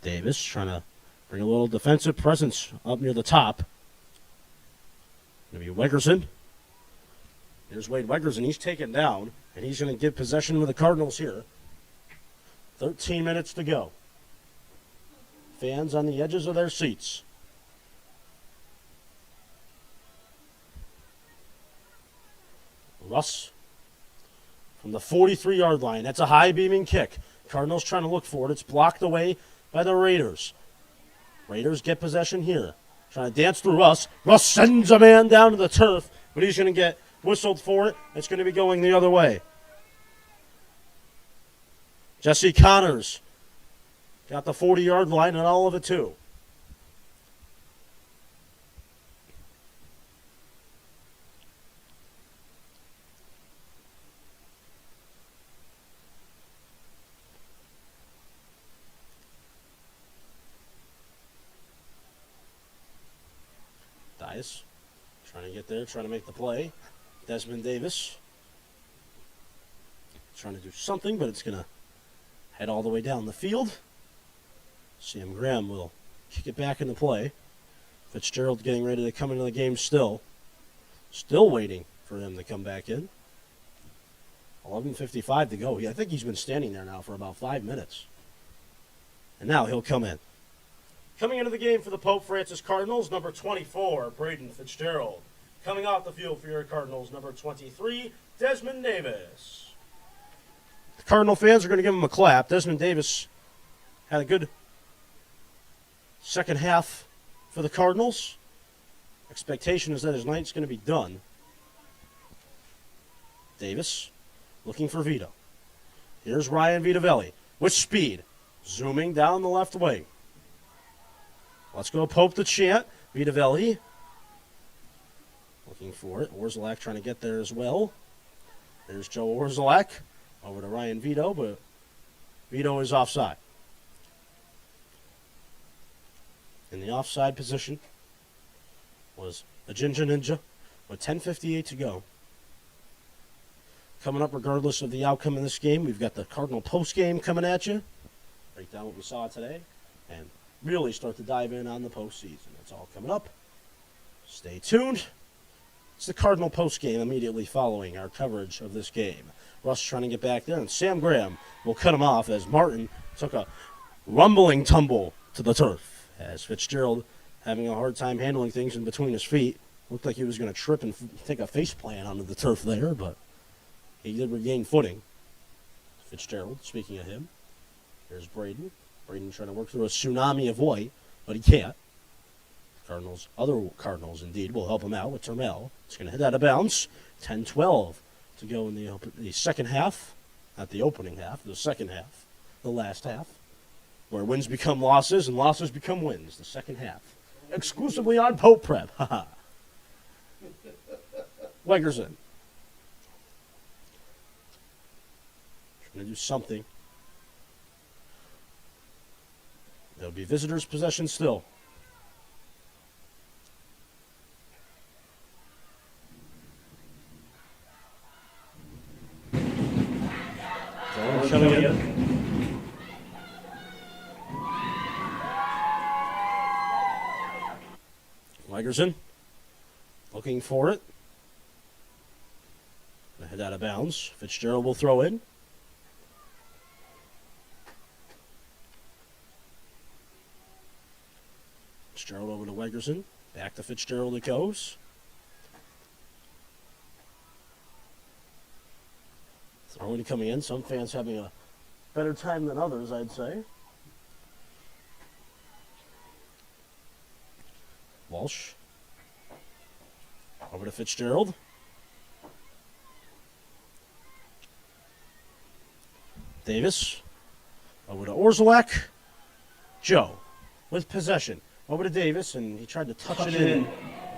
Davis trying to bring a little defensive presence up near the top. Going to be Wegerson. Here's Wade Wegerson. He's taken down, and he's going to give possession to the Cardinals here. 13 minutes to go. Fans on the edges of their seats. Russ from the 43-yard line. That's a high beaming kick. Cardinals trying to look for it. It's blocked away by the Raiders. Raiders get possession here. Trying to dance through Russ. Russ sends a man down to the turf, but he's going to get whistled for it. It's going to be going the other way. Jesse Connors got the 40-yard line and all of it too. Dias trying to get there, trying to make the play. Desmond Davis trying to do something, but it's going to head all the way down the field. Sam Graham will kick it back into play. Fitzgerald getting ready to come into the game still. Still waiting for him to come back in. 11:55 to go. I think he's been standing there now for about 5 minutes. And now he'll come in. Coming into the game for the Pope Francis Cardinals, number 24, Braden Fitzgerald. Coming off the field for your Cardinals, number 23, Desmond Davis. The Cardinal fans are going to give him a clap. Desmond Davis had a good second half for the Cardinals. Expectation is that his night's going to be done. Davis looking for Vito. Here's Ryan Vitavelli with speed, zooming down the left wing. Let's go Pope the chant. Vitavelli looking for it. Orszalak trying to get there as well. There's Joe Orszalak over to Ryan Vito, but Vito is offside. In the offside position was a Ginger Ninja with 10:58 to go. Coming up, regardless of the outcome of this game, we've got the Cardinal post game coming at you. Break down what we saw today and really start to dive in on the postseason. That's all coming up. Stay tuned. It's the Cardinal post game immediately following our coverage of this game. Russ trying to get back there, and Sam Graham will cut him off as Martin took a rumbling tumble to the turf. As Fitzgerald having a hard time handling things in between his feet. Looked like he was going to trip and take a face plant onto the turf there, but he did regain footing. Fitzgerald, speaking of him. Here's Braden. Braden trying to work through a tsunami of white, but he can't. Cardinals, other Cardinals indeed, will help him out with Termel. It's going to hit out of bounds. 10-12 to go in the second half. Not the opening half, the second half. The last half. Where wins become losses and losses become wins. The second half. Exclusively on Pope Prep. Haha. Wegerson. Trying to do something. There'll be visitors' possession still. Coming in. Wegerson looking for it. Gonna head out of bounds. Fitzgerald will throw in. Fitzgerald over to Wegerson. Back to Fitzgerald it goes. Throwing coming in. Some fans having a better time than others, I'd say. Walsh. Over to Fitzgerald. Davis. Over to Orzelak. Joe with possession. Over to Davis, and he tried to touch it in.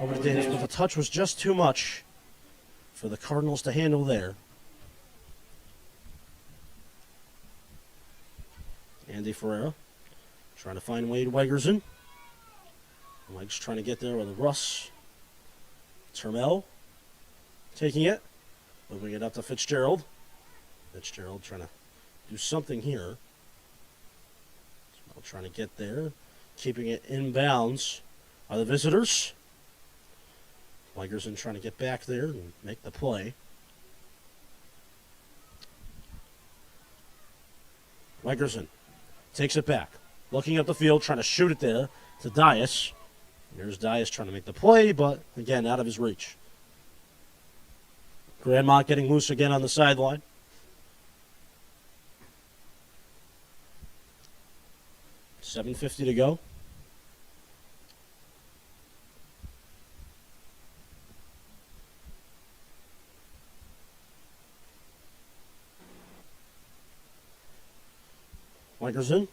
Over to Davis, but the touch was just too much for the Cardinals to handle there. Andy Ferreira trying to find Wade Wegerson. Mike's trying to get there with Russ. Termel taking it, moving it up to Fitzgerald. Fitzgerald trying to do something here. Termel trying to get there, keeping it in bounds are the visitors. Wegerson trying to get back there and make the play. Wegerson takes it back, looking up the field, trying to shoot it there to Dias. Here's Dias trying to make the play, but again, out of his reach. Grandmont getting loose again on the sideline. $7:50 to go. Wegerson,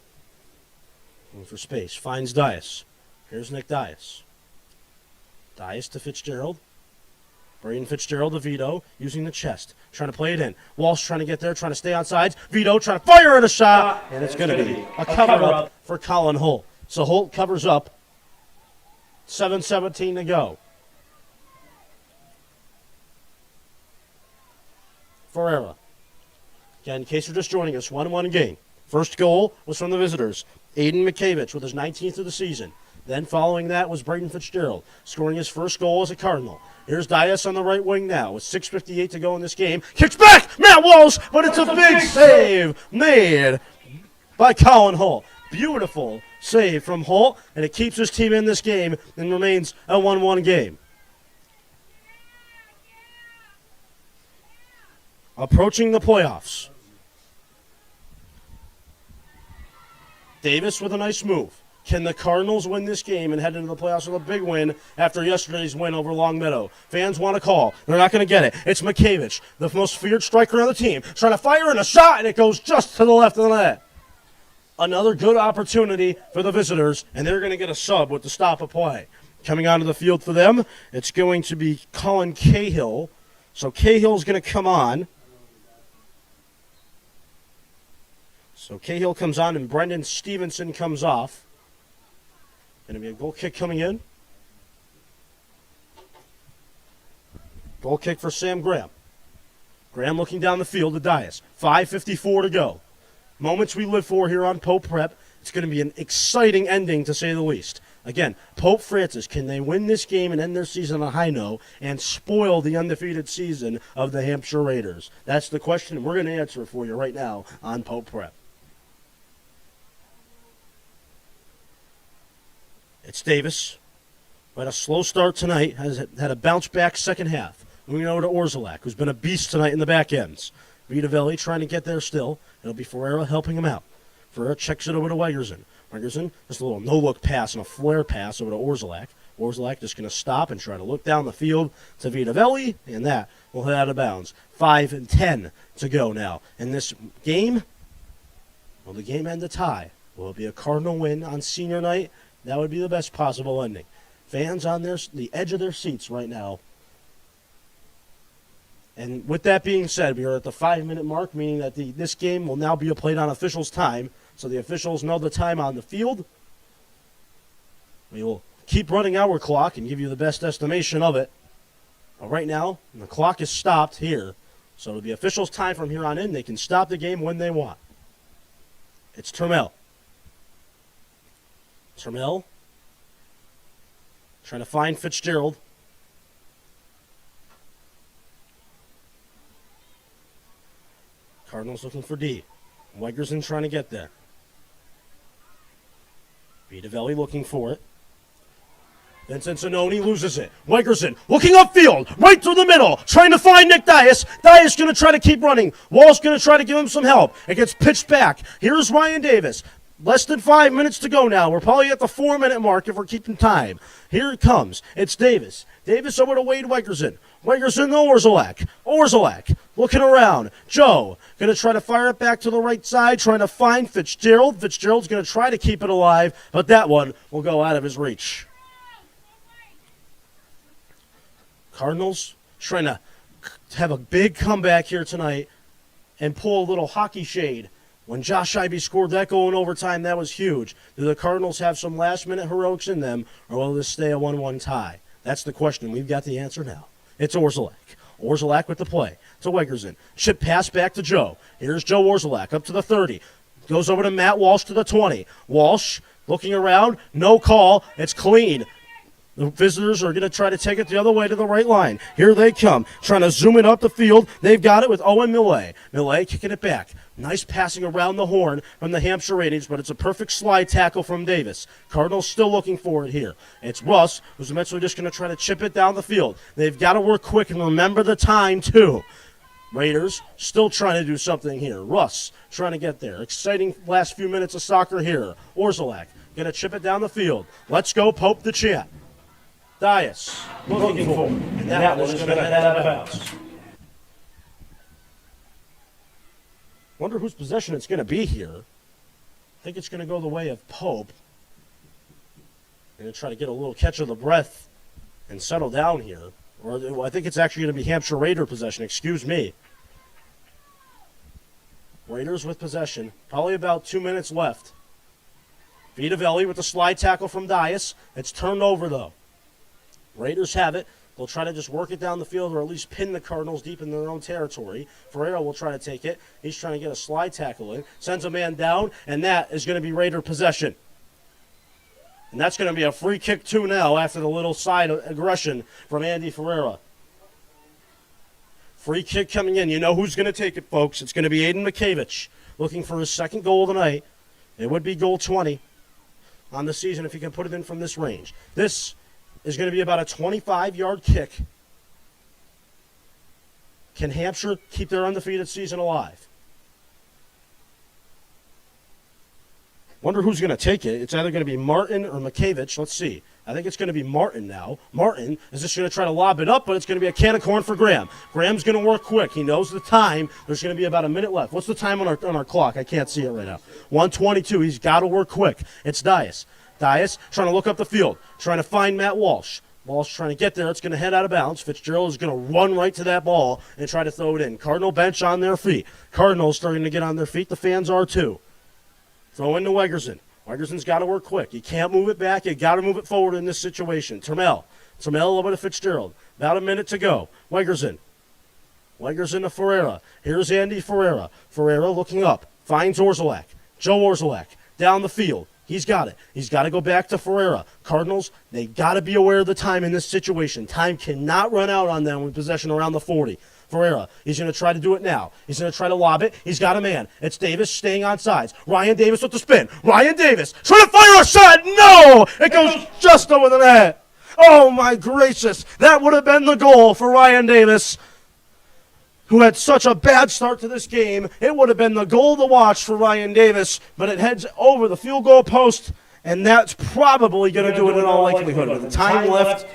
looking for space, finds Dias. Here's Nick Dias. Dias to Fitzgerald. Braden Fitzgerald to Vito, using the chest, trying to play it in. Walsh trying to get there, trying to stay on sides. Vito trying to fire at a shot, and it's going to be a cover-up for Colin Holt. So Holt covers up. 7:17 to go. Ferreira. Again, in case you're just joining us, 1-1 game. First goal was from the visitors. Aiden Mikavich with his 19th of the season. Then following that was Braden Fitzgerald, scoring his first goal as a Cardinal. Here's Dias on the right wing now with 6:58 to go in this game. Kicks back, Matt Walsh, but it's a big save made by Colin Holt. Beautiful save from Holt, and it keeps his team in this game and remains a 1-1 game. Approaching the playoffs. Davis with a nice move. Can the Cardinals win this game and head into the playoffs with a big win after yesterday's win over Long Meadow? Fans want to call. They're not going to get it. It's Mikavich, the most feared striker on the team, trying to fire in a shot, and it goes just to the left of the net. Another good opportunity for the visitors, and they're going to get a sub with the stop of play. Coming onto the field for them, it's going to be Colin Cahill. So Cahill's going to come on. So Cahill comes on and Brendan Stevenson comes off. Going to be a goal kick coming in. Goal kick for Sam Graham. Graham looking down the field to Dias. 5:54 to go. Moments we live for here on Pope Prep. It's going to be an exciting ending, to say the least. Again, Pope Francis, can they win this game and end their season on a high note and spoil the undefeated season of the Hampshire Raiders? That's the question, and we're going to answer it for you right now on Pope Prep. It's Davis. Had a slow start tonight. Has had a bounce-back second half. Moving over to Orzelak, who's been a beast tonight in the back ends. Vitavelli trying to get there still. It'll be Ferreira helping him out. Ferreira checks it over to Wegerson. Wegerson, just a little no-look pass and a flare pass over to Orzelak. Orzelak just going to stop and try to look down the field to Vitavelli, and that will head out of bounds. 5:10 to go now. In this game, will the game end a tie? Will it be a Cardinal win on senior night? That would be the best possible ending. Fans on the edge of their seats right now. And with that being said, we are at the 5-minute mark, meaning that this game will now be played on officials' time. So the officials know the time on the field. We will keep running our clock and give you the best estimation of it. But right now, the clock is stopped here. So the officials' time from here on in, they can stop the game when they want. It's Termel. Termel trying to find Fitzgerald. Cardinals looking for D. Wegerson trying to get there. Vitavelli looking for it. Vincent Zanoni loses it. Wegerson looking upfield, right through the middle, trying to find Nick Dias. Dias going to try to keep running. Wall's going to try to give him some help. It gets pitched back. Here's Ryan Davis. Less than 5 minutes to go now. We're probably at the 4-minute mark if we're keeping time. Here it comes. It's Davis. Davis over to Wade Wegerson. Wegerson to Orzelak. Orzelak looking around. Joe going to try to fire it back to the right side, trying to find Fitzgerald. Fitzgerald's going to try to keep it alive, but that one will go out of his reach. Cardinals trying to have a big comeback here tonight and pull a little hockey shade. When Josh Ivey scored that goal in overtime, that was huge. Do the Cardinals have some last-minute heroics in them, or will this stay a 1-1 tie? That's the question. We've got the answer now. It's Orzelak. Orzelak with the play to Wegerson. Chip pass back to Joe. Here's Joe Orzelak up to the 30. Goes over to Matt Walsh to the 20. Walsh looking around. No call. It's clean. The visitors are going to try to take it the other way to the right line. Here they come, trying to zoom it up the field. They've got it with Owen MIAA. MIAA kicking it back. Nice passing around the horn from the Hampshire Radiants, but it's a perfect slide tackle from Davis. Cardinals still looking for it here. It's Russ, who's eventually just going to try to chip it down the field. They've got to work quick and remember the time, too. Raiders still trying to do something here. Russ trying to get there. Exciting last few minutes of soccer here. Orzelak going to chip it down the field. Let's go, Pope the champ. Dias looking for it, and that one is going to head out of bounds. Wonder whose possession it's going to be here. I think it's going to go the way of Pope. Going to try to get a little catch of the breath and settle down here. Or I think it's actually going to be Hampshire Raider possession, excuse me. Raiders with possession. Probably about 2 minutes left. Vitavelli with the slide tackle from Dias. It's turned over, though. Raiders have it. They'll try to just work it down the field or at least pin the Cardinals deep in their own territory. Ferreira will try to take it. He's trying to get a slide tackle in. Sends a man down, and that is going to be Raider possession. And that's going to be a free kick, too, now after the little side aggression from Andy Ferreira. Free kick coming in. You know who's going to take it, folks. It's going to be Aiden Mikavich looking for his second goal of the night. It would be goal 20 on the season if he can put it in from this range. This is going to be about a 25-yard kick. Can Hampshire keep their undefeated season alive? Wonder who's going to take it. It's either going to be Martin or Mikavich. Let's see. I think it's going to be Martin now. Martin is just going to try to lob it up, but it's going to be a can of corn for Graham. Graham's going to work quick. He knows the time. There's going to be about a minute left. What's the time on our clock? I can't see it right now. 1:22. He's got to work quick. It's Dias. Dias trying to look up the field, trying to find Matt Walsh. Walsh trying to get there. It's going to head out of bounds. Fitzgerald is going to run right to that ball and try to throw it in. Cardinal bench on their feet. Cardinals starting to get on their feet. The fans are too. Throw into Wegerson. Wegerson's got to work quick. You can't move it back. You got to move it forward in this situation. Termel over to Fitzgerald. About a minute to go. Wegerson to Ferreira. Here's Andy Ferreira. Ferreira looking up. Finds Orzelak. Joe Orzelak. Down the field. He's got it. He's got to go back to Ferreira. Cardinals, they got to be aware of the time in this situation. Time cannot run out on them with possession around the 40. Ferreira, he's going to try to do it now. He's going to try to lob it. He's got a man. It's Davis staying on sides. Ryan Davis with the spin. Ryan Davis trying to fire a shot. No! It goes just over the net. Oh, my gracious. That would have been the goal for Ryan Davis, who had such a bad start to this game. It would have been the goal to watch for Ryan Davis, but it heads over the field goal post, and that's probably going to do it in all likelihood. With the time left,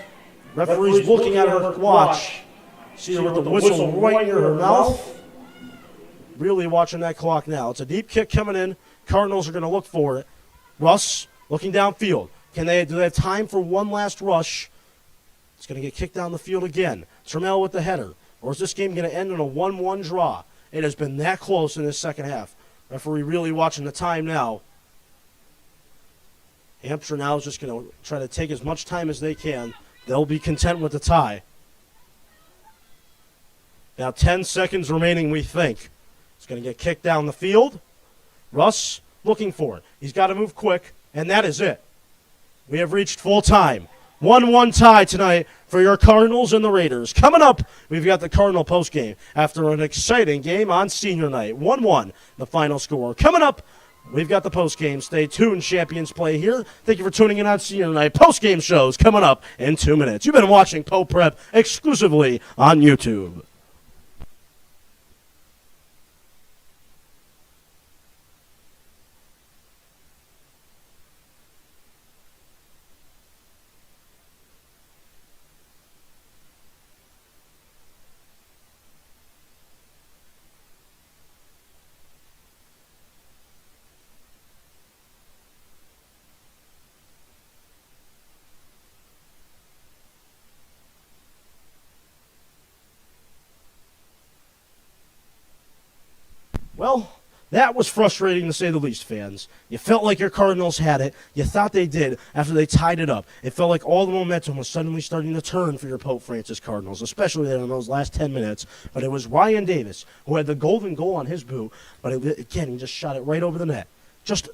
referee's looking at her watch. See her with the whistle right near her mouth. Really watching that clock now. It's a deep kick coming in. Cardinals are going to look for it. Russ looking downfield. Do they have time for one last rush? It's going to get kicked down the field again. Termel with the header. Or is this game going to end in a 1-1 draw? It has been that close in this second half. Referee really watching the time now. Hampshire now is just going to try to take as much time as they can. They'll be content with the tie. Now 10 seconds remaining, we think. It's going to get kicked down the field. Russ looking for it. He's got to move quick, and that is it. We have reached full time. 1-1 tie tonight for your Cardinals and the Raiders. Coming up, we've got the Cardinal postgame after an exciting game on senior night. 1-1, the final score. Coming up, we've got the postgame. Stay tuned, Champions Play here. Thank you for tuning in on senior night. Postgame shows coming up in 2 minutes. You've been watching Pope Prep exclusively on YouTube. Well, that was frustrating to say the least, fans. You felt like your Cardinals had it. You thought they did after they tied it up. It felt like all the momentum was suddenly starting to turn for your Pope Francis Cardinals, especially in those last 10 minutes. But it was Ryan Davis who had the golden goal on his boot, but again, he just shot it right over the net. Just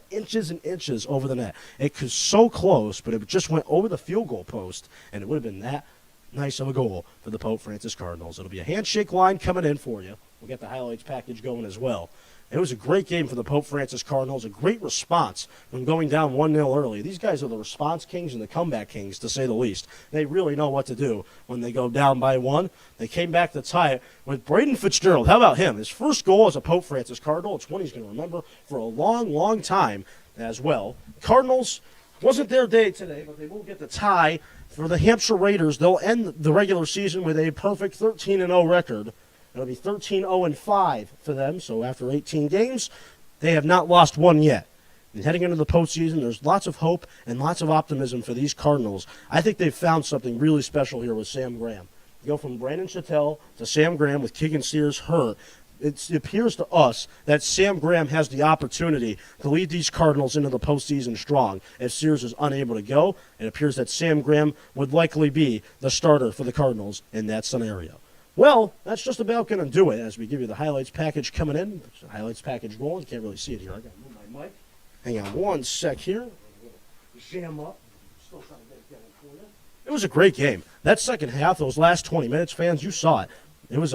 inches and inches over the net. It was so close, but it just went over the field goal post, and it would have been that nice of a goal for the Pope Francis Cardinals. It'll be a handshake line coming in for you. We'll get the highlights package going as well. It was a great game for the Pope Francis Cardinals, a great response from going down 1-0 early. These guys are the response kings and the comeback kings, to say the least. They really know what to do when they go down by one. They came back to tie it with Braden Fitzgerald. How about him? His first goal as a Pope Francis Cardinal. It's one he's going to remember for a long, long time as well. Cardinals, wasn't their day today, but they will get the tie for the Hampshire Raiders. They'll end the regular season with a perfect 13-0 record. It'll be 13-0-5 for them, so after 18 games, they have not lost one yet. And heading into the postseason, there's lots of hope and lots of optimism for these Cardinals. I think they've found something really special here with Sam Graham. You go from Brandon Chattel to Sam Graham with Keegan Sears hurt. It appears to us that Sam Graham has the opportunity to lead these Cardinals into the postseason strong. If Sears is unable to go, it appears that Sam Graham would likely be the starter for the Cardinals in that scenario. Well, that's just about going to do it as we give you the highlights package coming in. The highlights package rolling. You can't really see it here. I got to move my mic. Hang on one sec here. Jam up. Still trying to get it going for you. It was a great game. That second half, those last 20 minutes, fans, you saw it. It was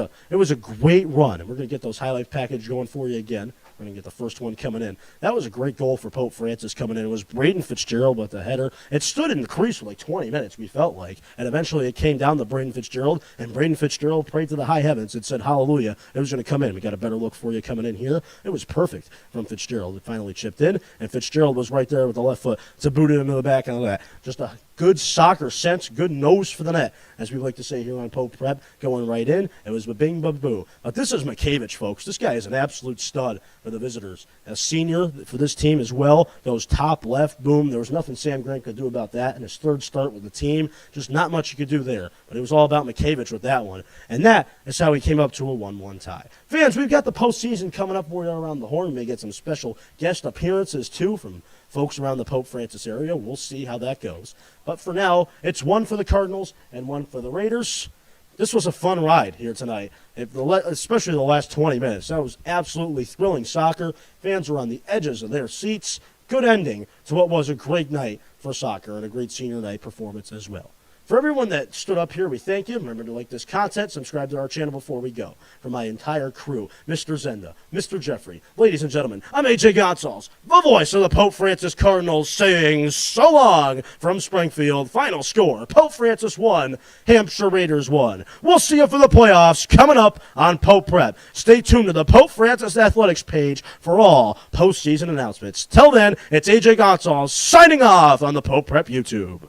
a great run, and we're going to get those highlight package going for you again. We're going to get the first one coming in. That was a great goal for Pope Francis coming in. It was Braden Fitzgerald with the header. It stood in the crease for like 20 minutes, we felt like, and eventually it came down to Braden Fitzgerald, and Braden Fitzgerald prayed to the high heavens and said, hallelujah, it was going to come in. We got a better look for you coming in here. It was perfect from Fitzgerald. It finally chipped in, and Fitzgerald was right there with the left foot to boot it into the back of that. Just a good soccer sense, good nose for the net, as we like to say here on Pope Prep, going right in. It was ba-bing, ba-boo. But this is Makavich, folks. This guy is an absolute stud for the visitors. A senior for this team as well. Goes top, left, boom. There was nothing Sam Grant could do about that. In his third start with the team, just not much he could do there. But it was all about Makavich with that one. And that is how he came up to a 1-1 tie. Fans, we've got the postseason coming up for you around the horn. We may get some special guest appearances, too, from folks around the Pope Francis area. We'll see how that goes. But for now, it's one for the Cardinals and one for the Raiders. This was a fun ride here tonight, especially the last 20 minutes. That was absolutely thrilling soccer. Fans were on the edges of their seats. Good ending to what was a great night for soccer and a great senior night performance as well. For everyone that stood up here, we thank you. Remember to like this content, subscribe to our channel before we go. For my entire crew, Mr. Zenda, Mr. Jeffrey, ladies and gentlemen, I'm AJ Gonsalves, the voice of the Pope Francis Cardinals, saying so long from Springfield. Final score, Pope Francis 1, Hampshire Raiders 1. We'll see you for the playoffs coming up on Pope Prep. Stay tuned to the Pope Francis Athletics page for all postseason announcements. Till then, it's AJ Gonsalves signing off on the Pope Prep YouTube.